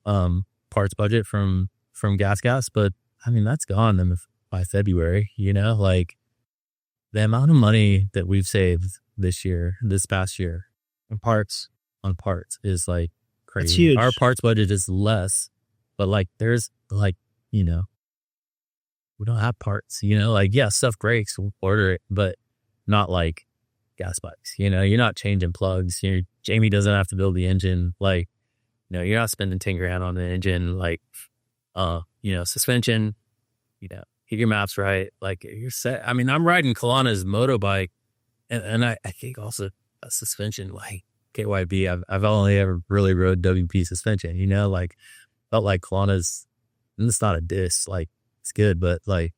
parts budget from Gas, but I mean, that's gone by February, like the amount of money that we've saved this past year on parts is like crazy. It's huge. Our parts budget is less, but like there's like, we don't have parts, like, stuff breaks, we'll order it, but not like gas bikes, you're not changing plugs. Jamie doesn't have to build the engine. Like, you're not spending 10 grand on the engine, like, suspension, get your maps right. Like you're set. I mean, I'm riding Kalana's motorbike and I think also a suspension, like KYB, I've only ever really rode WP suspension, like felt like Kalana's, and it's not a diss, like it's good, but like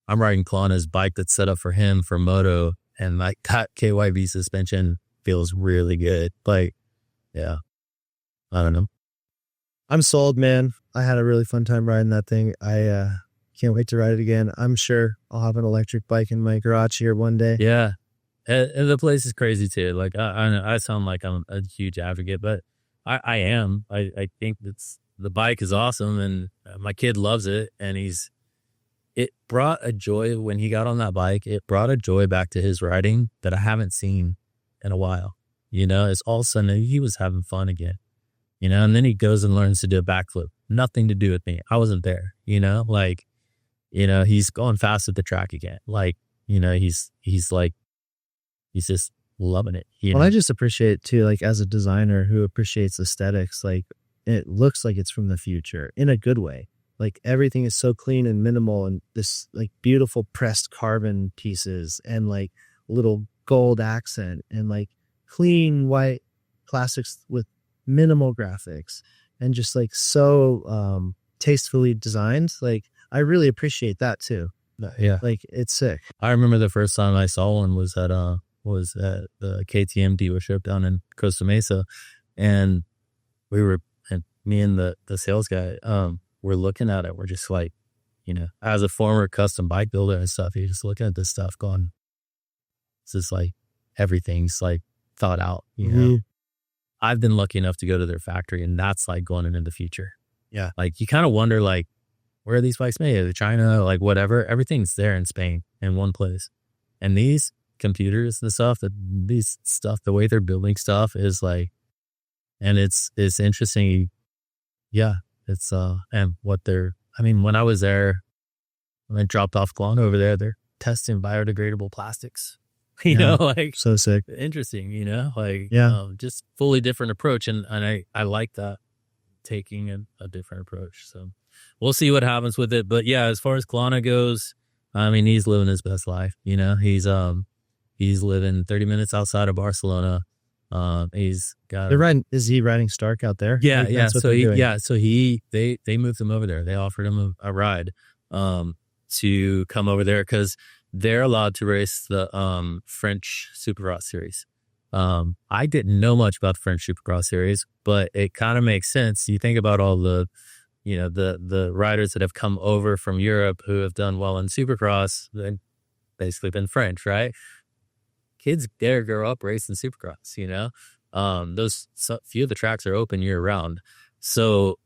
I'm riding Kalana's bike that's set up for him for moto, and like that KYB suspension feels really good. Like, yeah, I don't know. I'm sold, man. I had a really fun time riding that thing. I can't wait to ride it again. I'm sure I'll have an electric bike in my garage here one day. Yeah. And the place is crazy too. Like I sound like I'm a huge advocate, but I am. I think the bike is awesome, and my kid loves it. And it brought a joy when he got on that bike. It brought a joy back to his riding that I haven't seen in a while. It's all of a sudden he was having fun again, and then he goes and learns to do a backflip. Nothing to do with me. I wasn't there, he's going fast at the track again. Like, he's just loving it. Well, I just appreciate it too, like as a designer who appreciates aesthetics, like it looks like it's from the future in a good way. Like everything is so clean and minimal, and this like beautiful pressed carbon pieces and like little gold accent and like clean white plastics with minimal graphics and just like so tastefully designed. Like I really appreciate that too. Yeah. Like it's sick. I remember the first time I saw one was at the KTM dealership down in Costa Mesa, and me and the sales guy, we're looking at it. We're just like, as a former custom bike builder and stuff, you're just looking at this stuff going, it's just like everything's like thought out, I've been lucky enough to go to their factory, and that's like going into the future. Yeah. Like you kind of wonder like, where are these bikes made? Are they China? Like whatever. Everything's there in Spain in one place. And these computers and stuff, the way they're building stuff is like, and it's interesting. Yeah. It's, and when I was there, when I dropped off Klon over there, they're testing biodegradable plastics, like so sick. interesting, just fully different approach. And I like that, taking a different approach. So we'll see what happens with it. But yeah, as far as Kalana goes, he's living his best life. He's living 30 minutes outside of Barcelona. He's got. Is he riding Stark out there? Yeah, Like, yeah. that's what they're doing. So they moved him over there. They offered him a ride, to come over there because they're allowed to race the French Supercross series. I didn't know much about the French Supercross series, but it kind of makes sense. You think about all the riders that have come over from Europe who have done well in Supercross, they've basically been French, right? Kids there grow up racing Supercross, few of the tracks are open year round. So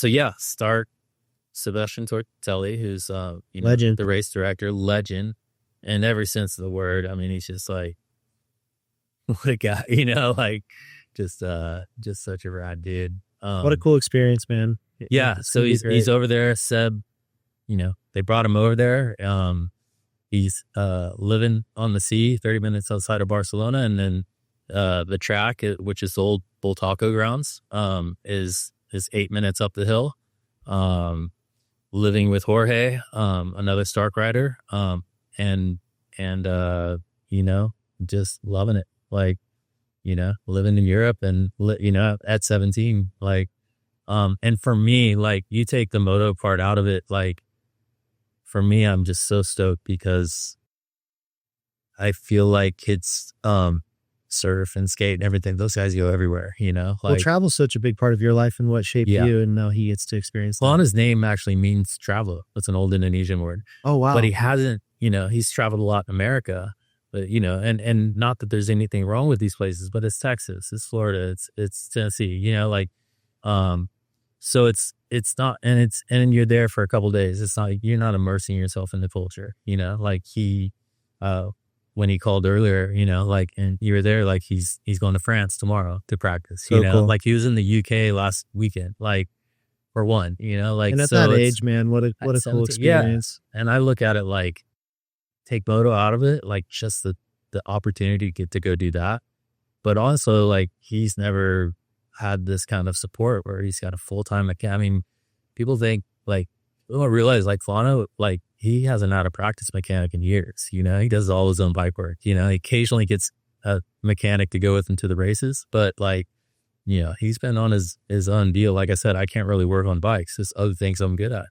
yeah, Stark, Sebastian Tortelli, who's, Legend. the race director, legend in every sense of the word. He's just like, what a guy, like just such a rad dude. What a cool experience, man. Yeah. So he's over there. Seb, they brought him over there. He's living on the sea, 30 minutes outside of Barcelona, and then the track, which is the old Bull Taco grounds, is 8 minutes up the hill. Living with Jorge, another Stark rider, and just loving it. Like, living in Europe and at 17, like, and for me, like, you take the moto part out of it, like, for me, I'm just so stoked because I feel like kids surf and skate and everything. Those guys go everywhere, Like, well, travel's such a big part of your life and what shaped you, and now he gets to experience that. Kalana's name actually means traveler. That's an old Indonesian word. Oh, wow. But he hasn't, he's traveled a lot in America. But, and not that there's anything wrong with these places, but it's Texas, it's Florida, it's Tennessee, so it's not, and you're there for a couple of days. It's not, you're not immersing yourself in the culture, like when he called earlier, like, and you were there, like he's going to France tomorrow to practice, so cool. Like he was in the UK last weekend, like for one, like, and at so that age, man, what a cool experience. Yeah. And I look at it like, take moto out of it, like just the opportunity to get to go do that. But also, like, he's never had this kind of support where he's got a full-time mechanic. People think, like, they don't realize, like, Flano, like, he hasn't had a practice mechanic in years, he does all his own bike work, he occasionally gets a mechanic to go with him to the races, but, like, he's been on his own deal. Like I said, I can't really work on bikes. There's other things I'm good at.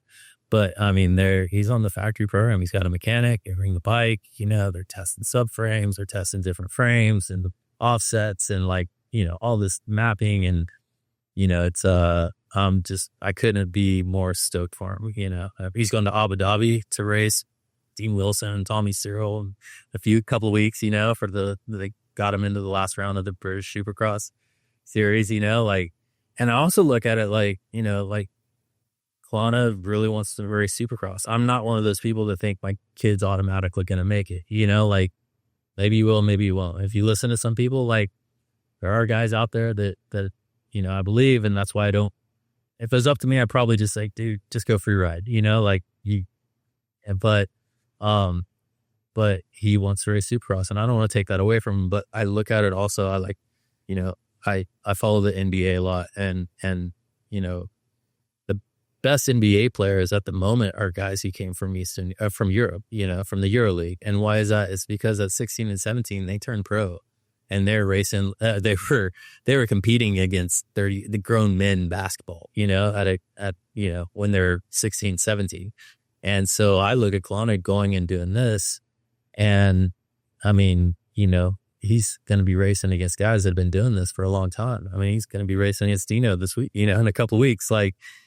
But I mean, he's on the factory program. He's got a mechanic. They bring the bike. They're testing subframes. They're testing different frames and the offsets and like all this mapping and it's I couldn't be more stoked for him. He's going to Abu Dhabi to race Dean Wilson and Tommy Cyril in a couple of weeks. They got him into the last round of the British Supercross series. And I also look at it like Kalana really wants to race Supercross. I'm not one of those people that think my kid's automatically going to make it. Maybe you will, maybe you won't. If you listen to some people, like there are guys out there that I believe, and that's why I don't. If it was up to me, I'd probably just like, dude, just go free ride. But he wants to race Supercross, and I don't want to take that away from him. But I look at it also. I like, I follow the NBA a lot, and the best NBA players at the moment are guys who came from from Europe, from the EuroLeague. And why is that? It's because at 16 and 17 they turned pro, and they're racing. They were competing against the grown men basketball, when they're 16, 17. And so I look at Kalana going and doing this, and I mean, he's going to be racing against guys that have been doing this for a long time. I mean, he's going to be racing against Dino this week, in a couple of weeks,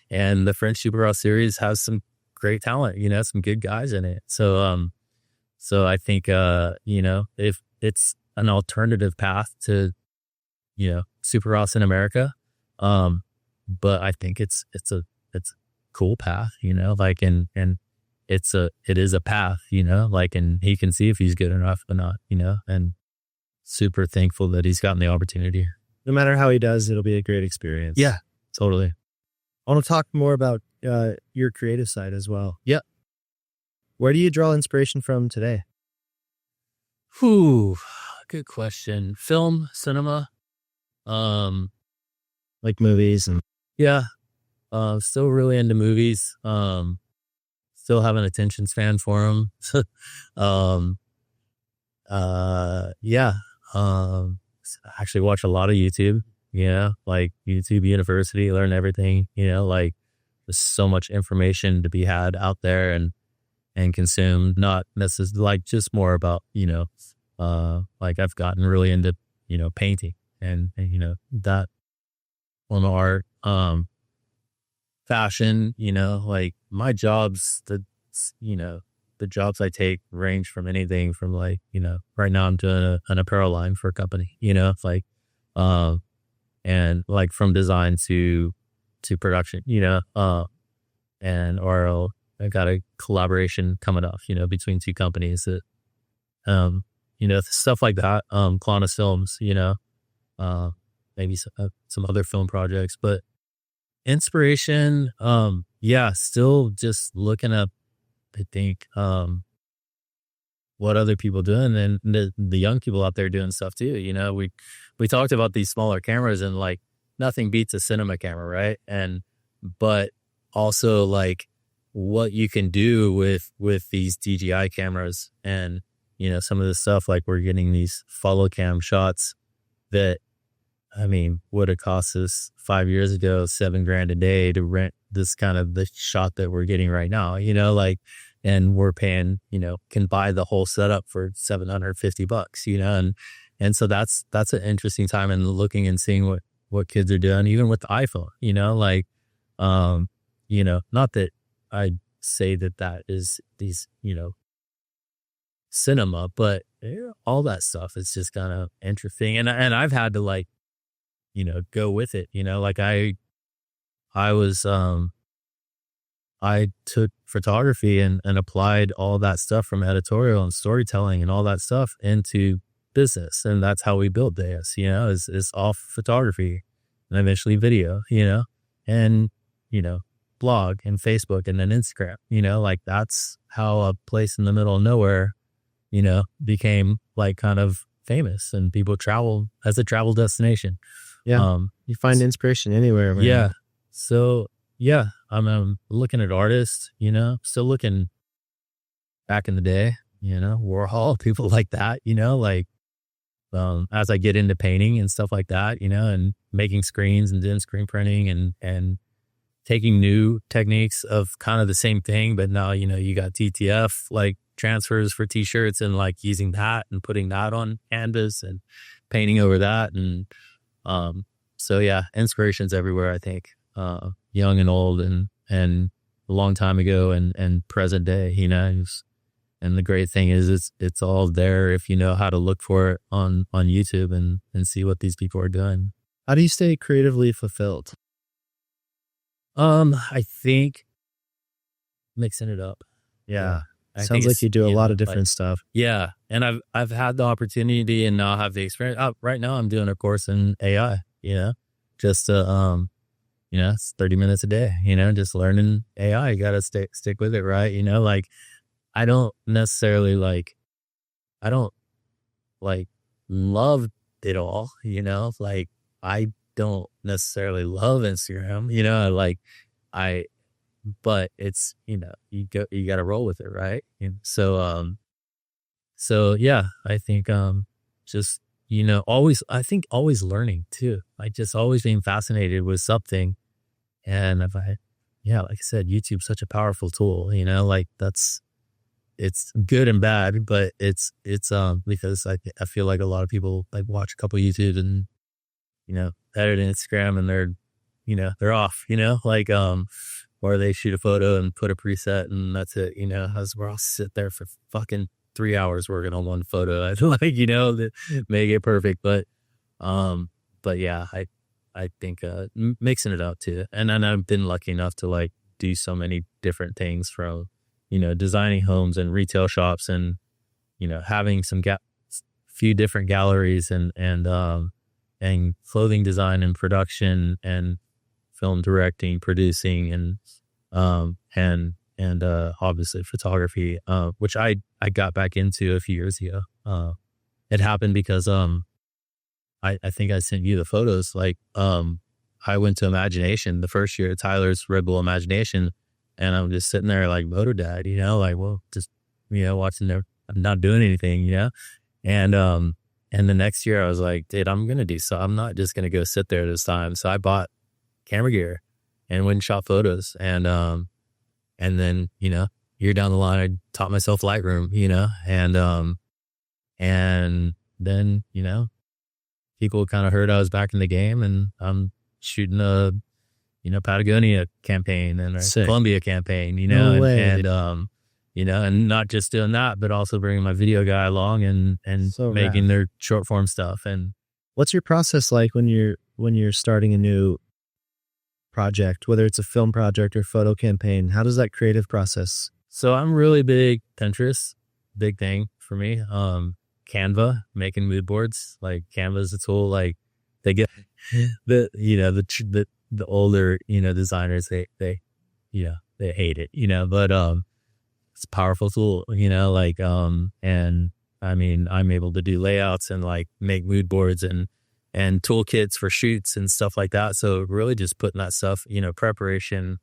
and the French Supercross series has some great talent, some good guys in it. So I think, if it's an alternative path to, Supercross in America, but I think it's a cool path, and it is a path, and he can see if he's good enough or not, and super thankful that he's gotten the opportunity. No matter how he does, it'll be a great experience. Yeah, totally. I want to talk more about your creative side as well. Yeah. Where do you draw inspiration from today? Good question. Film, cinema, like movies and yeah. Still really into movies. Still have an attention span for them. Yeah. Actually watch a lot of YouTube, like YouTube University, learn everything, there's so much information to be had out there and consumed, not necessarily like just more about, like I've gotten really into, painting and that on art, fashion, like my jobs, the jobs I take range from anything from like, right now I'm doing an apparel line for a company, and like from design to production, or I got a collaboration coming off, between two companies that, stuff like that, Kalana Films, maybe some other film projects, but inspiration, still just looking up, I think, what other people doing and the young people out there doing stuff too. We talked about these smaller cameras and like nothing beats a cinema camera, right? But also like what you can do with these DJI cameras and, some of the stuff like we're getting these follow cam shots that, I mean, would have cost us 5 years ago, $7,000 a day to rent this kind of the shot that we're getting right now, and we're paying, can buy the whole setup for $750, and so that's an interesting time in looking and seeing what kids are doing, even with the iPhone, not that I say that is these, cinema, but all that stuff is just kind of interesting. And I've had to like, go with it, like I took photography and applied all that stuff from editorial and storytelling and all that stuff into business. And that's how we built Deus, is off photography and eventually video, and, blog and Facebook and then Instagram, like that's how a place in the middle of nowhere, became like kind of famous and people travel as a travel destination. Yeah. You find inspiration anywhere, man. Yeah. So yeah, I'm looking at artists, still looking back in the day, Warhol, people like that, like, as I get into painting and stuff like that, and making screens and doing screen printing and taking new techniques of kind of the same thing, but now, you got TTF like transfers for t-shirts and like using that and putting that on canvas and painting over that. And, so yeah, inspiration's everywhere, I think, young and old and a long time ago and present day, and the great thing is it's all there if you know how to look for it on YouTube and see what these people are doing. How do you stay creatively fulfilled? I think mixing it up. Yeah. I Sounds think like you do a lot of different like, stuff. Yeah. And I've had the opportunity and now have the experience. Right now I'm doing a course in AI, just, it's 30 minutes a day, just learning AI. You got to stick with it. Right. Like I don't necessarily I don't love it all, like I don't necessarily love Instagram, but it's, you got to roll with it. Right. And so yeah, I think, just, always learning too. Like just always being fascinated with something. And like I said, YouTube's such a powerful tool, it's good and bad, but it's because I feel like a lot of people like watch a couple YouTube and, edit Instagram and they're off, or they shoot a photo and put a preset and that's it, where I'll sit there for fucking 3 hours working on one photo. I feel like, that make it perfect, but yeah, I think, mixing it up too. And then I've been lucky enough to do so many different things from, designing homes and retail shops and, having some few different galleries and clothing design and production and film directing, producing and obviously photography, which I got back into a few years ago. It happened because, I think I sent you the photos. I went to Imagination the first year, Tyler's Red Bull Imagination. And I'm just sitting there like moto dad, just, watching there. I'm not doing anything, and the next year I was like, dude, I'm going to do so. I'm not just going to go sit there this time. So I bought camera gear and went and shot photos. And then, year down the line, I taught myself Lightroom, and then, people kind of heard I was back in the game and I'm shooting a, Patagonia campaign and a Columbia campaign, No way. And not just doing that, but also bringing my video guy along and So making rad. their short form stuff. And What's your process like when you're starting a new project, whether it's a film project or photo campaign? How does that creative process? so I'm really big Pinterest, big thing for me. Canva, making mood boards, like Canva is a tool, they get the older, designers, they hate it, but, it's a powerful tool, and I mean, I'm able to do layouts and make mood boards and toolkits for shoots and stuff like that. So really just putting that stuff, preparation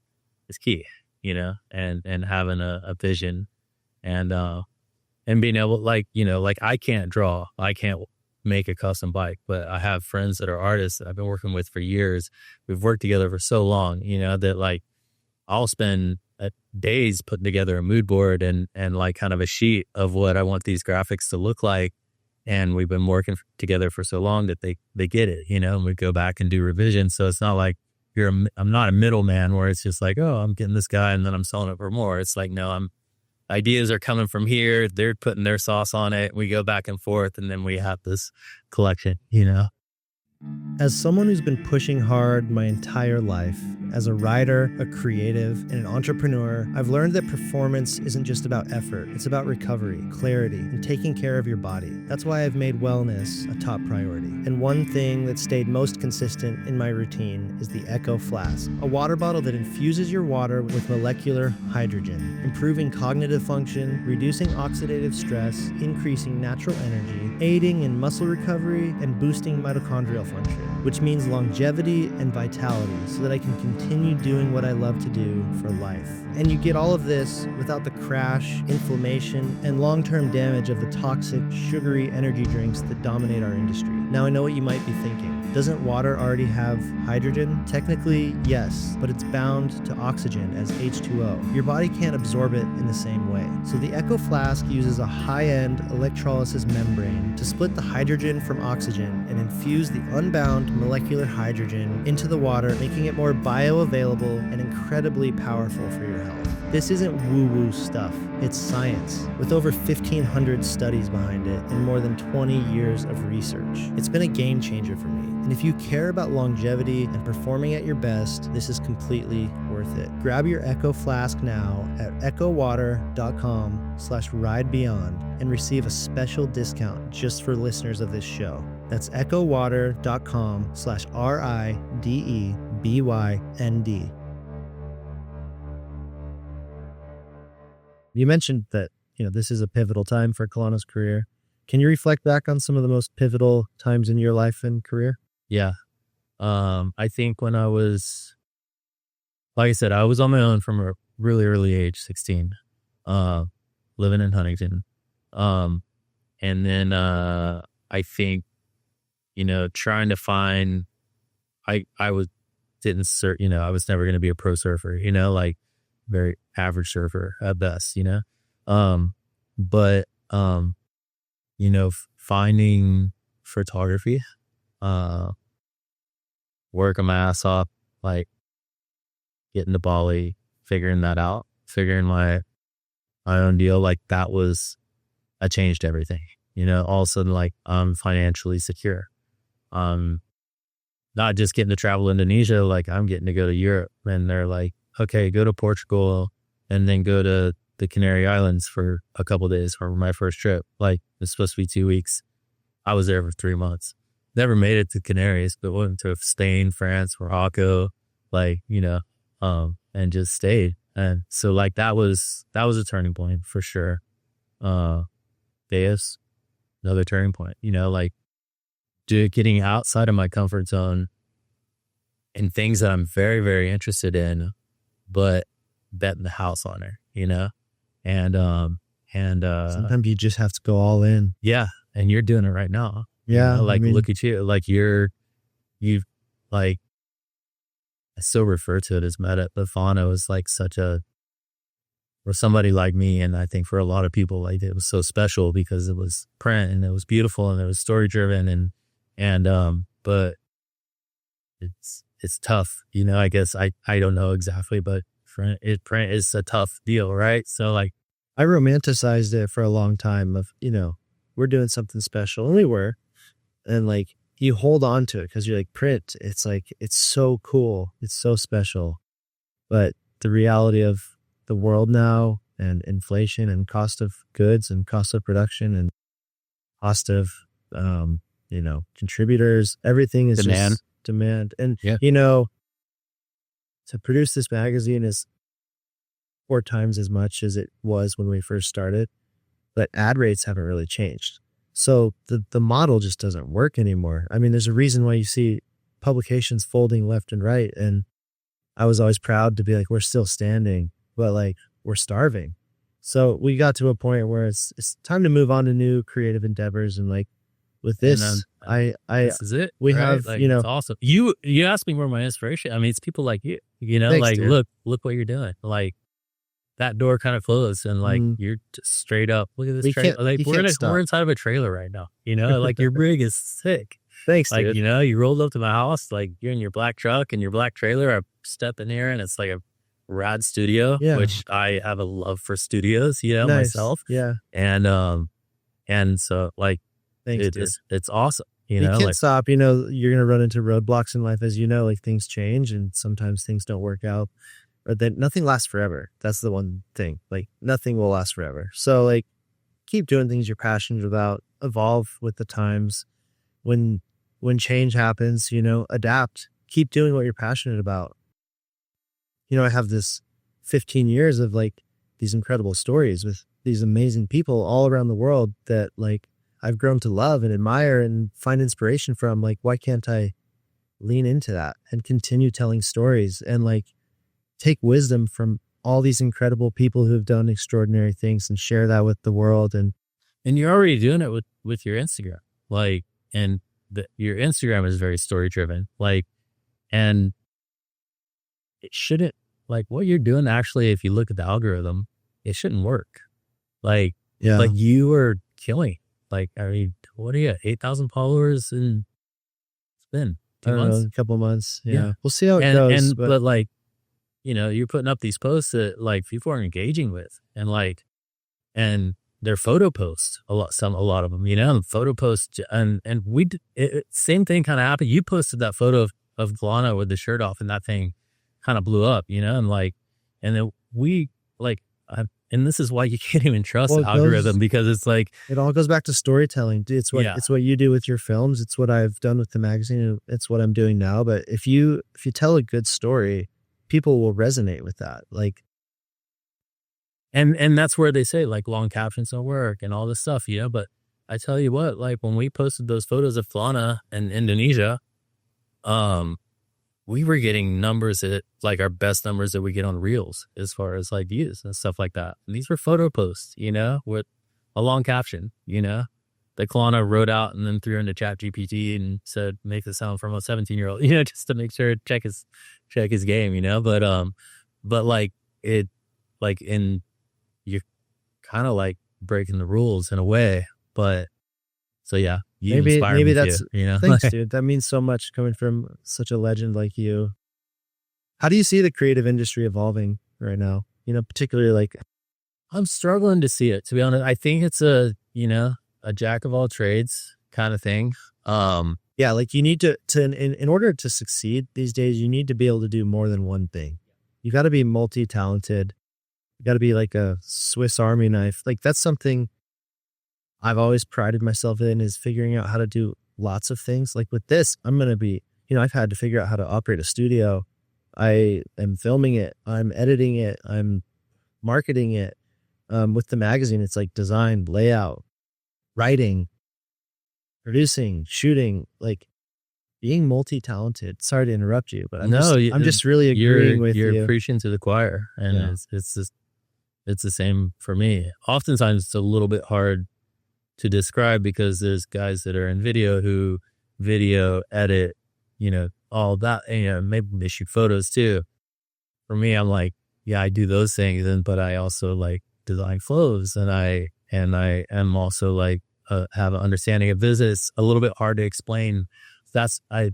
is key, and having a vision and being able, I can't draw, I can't make a custom bike, but I have friends that are artists that I've been working with for years. We've worked together for so long, that I'll spend days putting together a mood board and kind of a sheet of what I want these graphics to look like. And we've been working together for so long that they get it, and we go back and do revisions. So it's not like I'm not a middleman where it's just oh, I'm getting this guy and then I'm selling it for more. It's no, ideas are coming from here. They're putting their sauce on it. We go back and forth and then we have this collection, As someone who's been pushing hard my entire life, as a rider, a creative, and an entrepreneur, I've learned that performance isn't just about effort. It's about recovery, clarity, and taking care of your body. That's why I've made wellness a top priority. And one thing that stayed most consistent in my routine is the Echo Flask, a water bottle that infuses your water with molecular hydrogen, improving cognitive function, reducing oxidative stress, increasing natural energy, aiding in muscle recovery, and boosting mitochondrial function, which means longevity and vitality so that I can continue doing what I love to do for life. And you get all of this without the crash, inflammation, and long-term damage of the toxic, sugary energy drinks that dominate our industry. Now I know what you might be thinking. Doesn't water already have hydrogen? Technically, yes, but it's bound to oxygen as H2O. Your body can't absorb it in the same way. So the Echo Flask uses a high-end electrolysis membrane to split the hydrogen from oxygen and infuse the unbound molecular hydrogen into the water, making it more bioavailable and incredibly powerful for your health. This isn't woo-woo stuff. It's science, with over 1,500 studies behind it and more than 20 years of research. It's been a game changer for me. And if you care about longevity and performing at your best, this is completely worth it. Grab your Echo Flask now at echowater.com/ridebeyond and receive a special discount just for listeners of this show. That's echowater.com/RIDEBYND. You mentioned that, this is a pivotal time for Kalana's career. Can you reflect back on some of the most pivotal times in your life and career? Yeah. I think when I was, like I said, I was on my own from a really early age, 16, living in Huntington. And then, I think, trying to find, I was never going to be a pro surfer, like very average surfer at best, but, finding photography, working my ass off, like getting to Bali, figuring that out, figuring my own deal. Like that changed everything, all of a sudden, like I'm financially secure. Not just getting to travel Indonesia, like I'm getting to go to Europe, and they're like, okay, go to Portugal and then go to the Canary Islands for a couple of days for my first trip. Like it's supposed to be 2 weeks. I was there for 3 months. Never made it to Canaries, but went to Spain, France, Morocco, and just stayed. And so like that was a turning point for sure. Bayes, another turning point, getting outside of my comfort zone and things that I'm very, very interested in, but betting the house on her, and sometimes you just have to go all in. Yeah. And you're doing it right now. Yeah. Look at you. Like you've like, I still refer to it as meta, but fauna was like for somebody like me. And I think for a lot of people, like it was so special because it was print and it was beautiful and it was story driven but it's tough, I guess I don't know exactly, but print is a tough deal. Right. So like I romanticized it for a long time of, we're doing something special, and we were, and like you hold on to it because you're like, print, it's like, it's so cool, it's so special. But the reality of the world now and inflation and cost of goods and cost of production and cost of contributors, everything is just demand. And to produce this magazine is 4 times as much as it was when we first started, but ad rates haven't really changed. So the model just doesn't work anymore. I mean, there's a reason why you see publications folding left and right. And I was always proud to be like, we're still standing, but like we're starving. So we got to a point where it's time to move on to new creative endeavors. And like with this, this is it. We right? have, like, it's awesome. You asked me where my inspiration. I mean, it's people like you, Thanks, like, dude. look what you're doing. Like that door kind of closed and like you're just straight up. Look at this trailer. Like we're inside of a trailer right now, like your rig is sick. Thanks, like, dude. You rolled up to my house, like you're in your black truck and your black trailer. I step in here and it's like a rad studio, which I have a love for studios, Nice. myself. Yeah. And so like, Thanks, it's awesome. You can't stop, you're going to run into roadblocks in life, as like things change and sometimes things don't work out, or that nothing lasts forever. That's the one thing, like nothing will last forever. So like keep doing things you're passionate about, evolve with the times. When change happens, adapt, keep doing what you're passionate about. I have this 15 years of like these incredible stories with these amazing people all around the world that like I've grown to love and admire and find inspiration from. Like, why can't I lean into that and continue telling stories and like take wisdom from all these incredible people who have done extraordinary things and share that with the world? And you're already doing it with your Instagram. Like, and your Instagram is very story driven, like, and it shouldn't, like, what you're doing actually, if you look at the algorithm, it shouldn't work. Like, Yeah. you are killing. Like, I mean, what are you, 8,000 followers in, it's been 2 months? A couple months. Yeah. Yeah. We'll see how it goes. But like, you know, you're putting up these posts that like people are engaging with, and like, and they're photo posts, a lot of them, you know, photo posts. And same thing kind of happened. You posted that photo of Glana with the shirt off, and that thing kind of blew up, you know, and like, and then we like, and this is why you can't even trust the algorithm, because it's like, it all goes back to storytelling. It's what you do with your films. It's what I've done with the magazine. It's what I'm doing now. But if you tell a good story, people will resonate with that. Like, and that's where they say like long captions don't work and all this stuff, you know. But I tell you what, like when we posted those photos of Glana in Indonesia, we were getting numbers that like our best numbers that we get on reels as far as like views and stuff like that. And these were photo posts, you know, with a long caption, you know, that Glana wrote out and then threw into ChatGPT and said, make the sound from a 17-year-old, you know, just to make sure, check his game, you know. But like it, like you're kind of like breaking the rules in a way. But so yeah, maybe that's too, you know. Thanks, dude. That means so much coming from such a legend like you. How do you see the creative industry evolving right now? You know, particularly like, I'm struggling to see it, to be honest. I think it's a jack of all trades kind of thing. Yeah, like you need to in order to succeed these days, you need to be able to do more than one thing. You got to be multi-talented. You got to be like a Swiss Army knife. Like that's something I've always prided myself in, is figuring out how to do lots of things. Like with this, I'm going to be, you know, I've had to figure out how to operate a studio. I am filming it. I'm editing it. I'm marketing it. With the magazine, it's like design, layout, writing, producing, shooting, like being multi-talented. Sorry to interrupt you, but I'm just really agreeing with you. You're preaching to the choir, and it's the same for me. Oftentimes it's a little bit hard to describe because there's guys that are in video who video edit, you know, all that, and, you know, maybe they shoot photos too. For me, I'm like, yeah, I do those things, but I also like design flows, and I am also like have an understanding of this. It's a little bit hard to explain. Yeah, I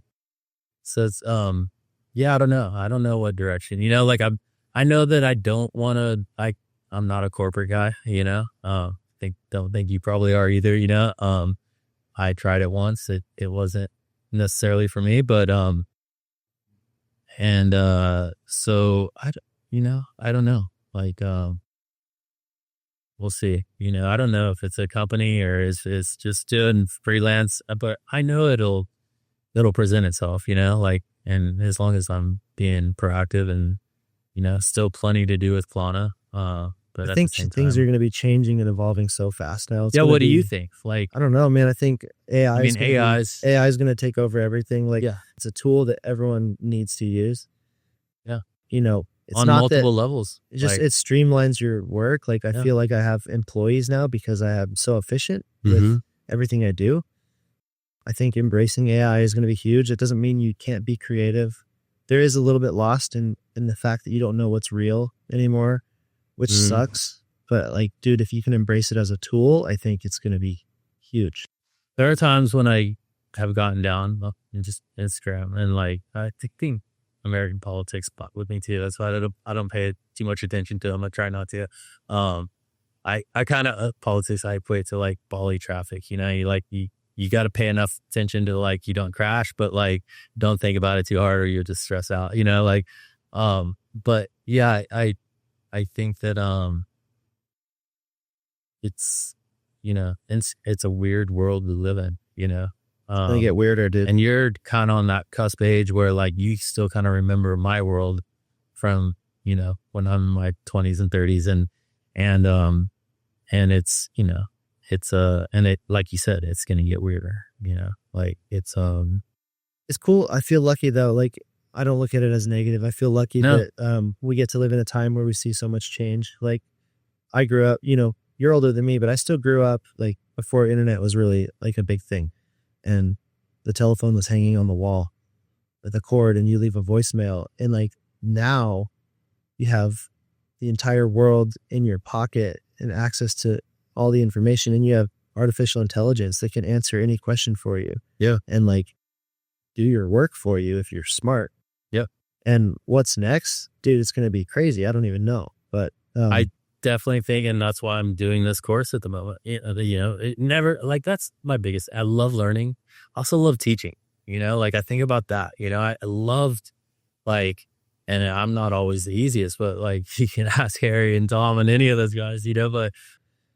don't know what direction, you know, like I know that I don't want to, I'm not a corporate guy, you know. Don't think you probably are either, you know. I tried it once. It wasn't necessarily for me, but so I don't know. Like we'll see. You know, I don't know if it's a company or it's just doing freelance, but I know it'll present itself, you know, like, and as long as I'm being proactive and, you know, still plenty to do with Glana. But I think things are going to be changing and evolving so fast now. Yeah. What do you think? Like, I don't know, man. I think AI is going to take over everything. Like, yeah, it's a tool that everyone needs to use. Yeah. You know, it's on not multiple levels. It just, it streamlines your work. Like, I feel like I have employees now because I am so efficient with everything I do. I think embracing AI is going to be huge. It doesn't mean you can't be creative. There is a little bit lost in the fact that you don't know what's real anymore, which sucks. But like, dude, if you can embrace it as a tool, I think it's going to be huge. There are times when I have gotten down in just Instagram, and like, I think American politics with me too. That's why I don't pay too much attention to them. I try not to. I kind of politics I equate to like Bali traffic. You know, you got to pay enough attention to like you don't crash, but like don't think about it too hard or you'll just stress out. You know, like but yeah, I think that it's, you know, it's a weird world we live in, you know. It's gonna get weirder, dude. And you're kind of on that cusp age where like you still kind of remember my world from, you know, when I'm in my 20s and 30s, and it's, you know, it's and it, like you said, it's gonna get weirder, you know. Like it's cool. I feel lucky though. Like, I don't look at it as negative. I feel lucky that we get to live in a time where we see so much change. Like, I grew up, you know, you're older than me, but I still grew up like before internet was really like a big thing. And the telephone was hanging on the wall with a cord and you leave a voicemail. And like now you have the entire world in your pocket and access to all the information, and you have artificial intelligence that can answer any question for you. Yeah. And like do your work for you if you're smart. Yeah. And what's next, dude, it's going to be crazy. I don't even know, but I definitely think, and that's why I'm doing this course at the moment. It never, like, that's my biggest, I love learning. I also love teaching, like I think about that, I loved like, and I'm not always the easiest, but like you can ask Harry and Tom and any of those guys, but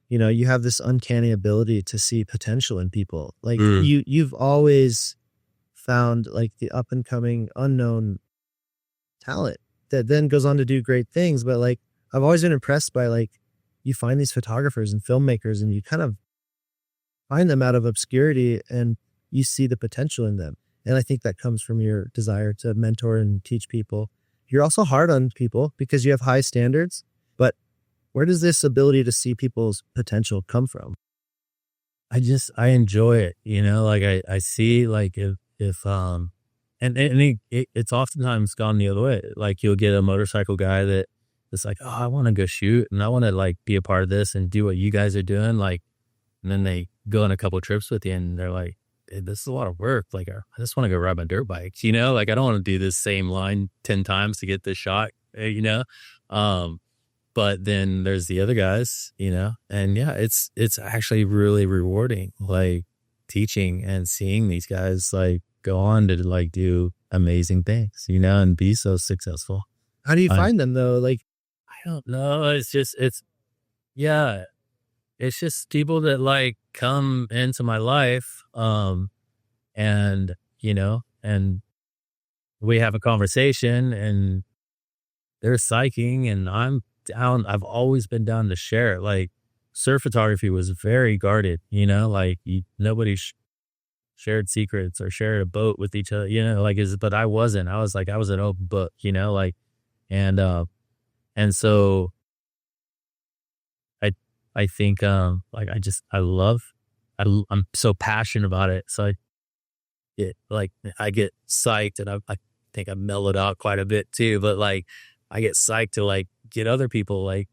you have this uncanny ability to see potential in people. Like you've always found like the up and coming unknown talent that then goes on to do great things. But like, I've always been impressed by like, you find these photographers and filmmakers and you kind of find them out of obscurity and you see the potential in them. And I think that comes from your desire to mentor and teach people. You're also hard on people because you have high standards, but where does this ability to see people's potential come from? I enjoy it, like I see like if it's oftentimes gone the other way. Like you'll get a motorcycle guy that it's like, oh, I want to go shoot and I want to like be a part of this and do what you guys are doing. Like, and then they go on a couple trips with you and they're like, hey, this is a lot of work. Like, I just want to go ride my dirt bikes, like I don't want to do this same line 10 times to get this shot, but then there's the other guys, and yeah, it's actually really rewarding, like teaching and seeing these guys like go on to like do amazing things, and be so successful. How do you find them though? Like, I don't know. It's just people that like come into my life. And we have a conversation and they're psyching and I'm down. I've always been down to share. Like surf photography was very guarded, like nobody shared secrets or shared a boat with each other, but I wasn't. I was an open book, like, and so I think, like, I'm so passionate about it. So I get psyched and I think I mellowed out quite a bit too, but like, I get psyched to like get other people like,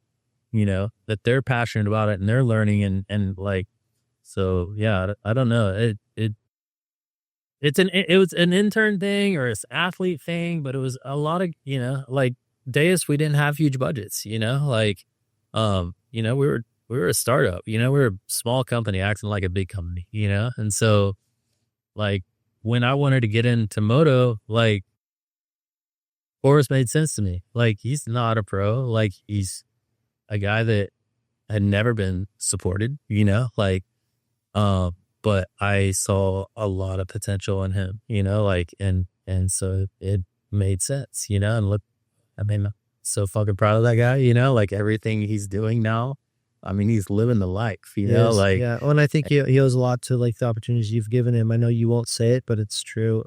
that they're passionate about it and they're learning and like, so yeah, I don't know. It was an intern thing or it's athlete thing, but it was a lot of, like Deus, we didn't have huge budgets, like, we were a startup, we were a small company acting like a big company, and so like when I wanted to get into moto, like Forrest made sense to me. Like he's not a pro, like he's a guy that had never been supported, like, but I saw a lot of potential in him, like, and so it made sense, and look, I mean, I'm so fucking proud of that guy, like everything he's doing now. I mean, he's living the life, like. Yeah. Well, and I think he owes a lot to like the opportunities you've given him. I know you won't say it, but it's true.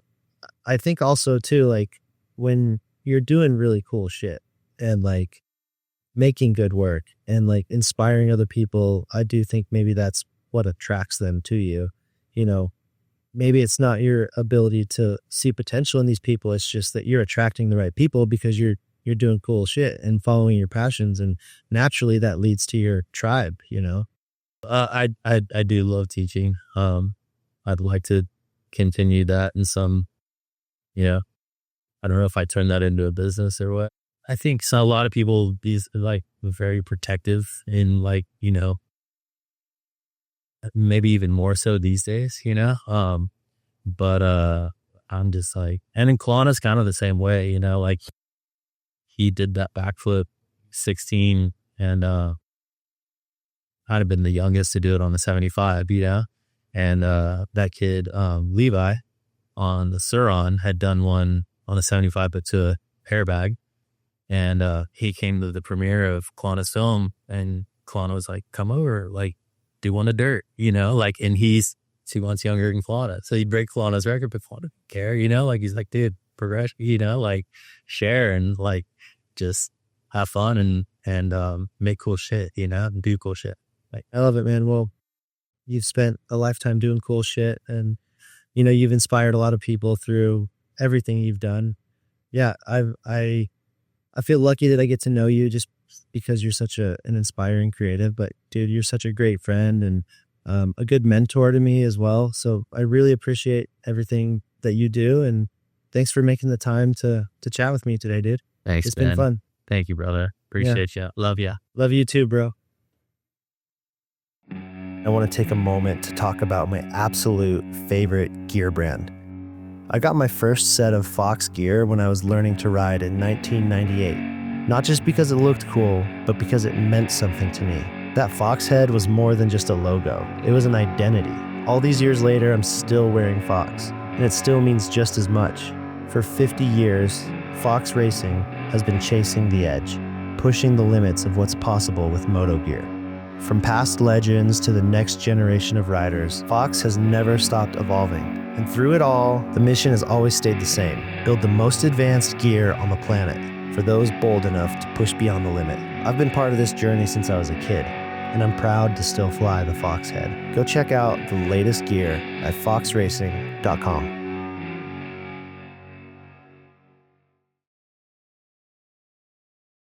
I think also too, like when you're doing really cool shit and like making good work and like inspiring other people, I do think maybe that's what attracts them to you. Maybe it's not your ability to see potential in these people. It's just that you're attracting the right people because you're doing cool shit and following your passions. And naturally that leads to your tribe, I do love teaching. I'd like to continue that in some, I don't know if I turn that into a business or what. I think a lot of people be like very protective in like, maybe even more so these days, but I'm just like, and in Kelowna's kind of the same way, like he did that backflip 16 and I'd have been the youngest to do it on the 75, and that kid, Levi on the Suron had done one on the 75, but to a hair bag. And he came to the premiere of Kelowna's film and Kelowna was like, come over, like do one of dirt, like, and he's 2 months younger than Kelowna. So he'd break Kelowna's record, but Kelowna didn't care, like he's like, dude, progression, like share and like just have fun and make cool shit, and do cool shit. Like, I love it, man. Well, you've spent a lifetime doing cool shit and you've inspired a lot of people through everything you've done. Yeah, I feel lucky that I get to know you just because you're such an inspiring creative. But dude, you're such a great friend and a good mentor to me as well. So I really appreciate everything that you do, and thanks for making the time to chat with me today, dude. Thanks, It's Ben. been fun. Thank you, brother. Appreciate you. Love you. Love you too, bro. I want to take a moment to talk about my absolute favorite gear brand. I got my first set of Fox gear when I was learning to ride in 1998. Not just because it looked cool, but because it meant something to me. That Fox head was more than just a logo. It was an identity. All these years later, I'm still wearing Fox, and it still means just as much. For 50 years, Fox Racing has been chasing the edge, pushing the limits of what's possible with moto gear. From past legends to the next generation of riders, Fox has never stopped evolving. And through it all, the mission has always stayed the same: build the most advanced gear on the planet for those bold enough to push beyond the limit. I've been part of this journey since I was a kid, and I'm proud to still fly the Fox head. Go check out the latest gear at foxracing.com.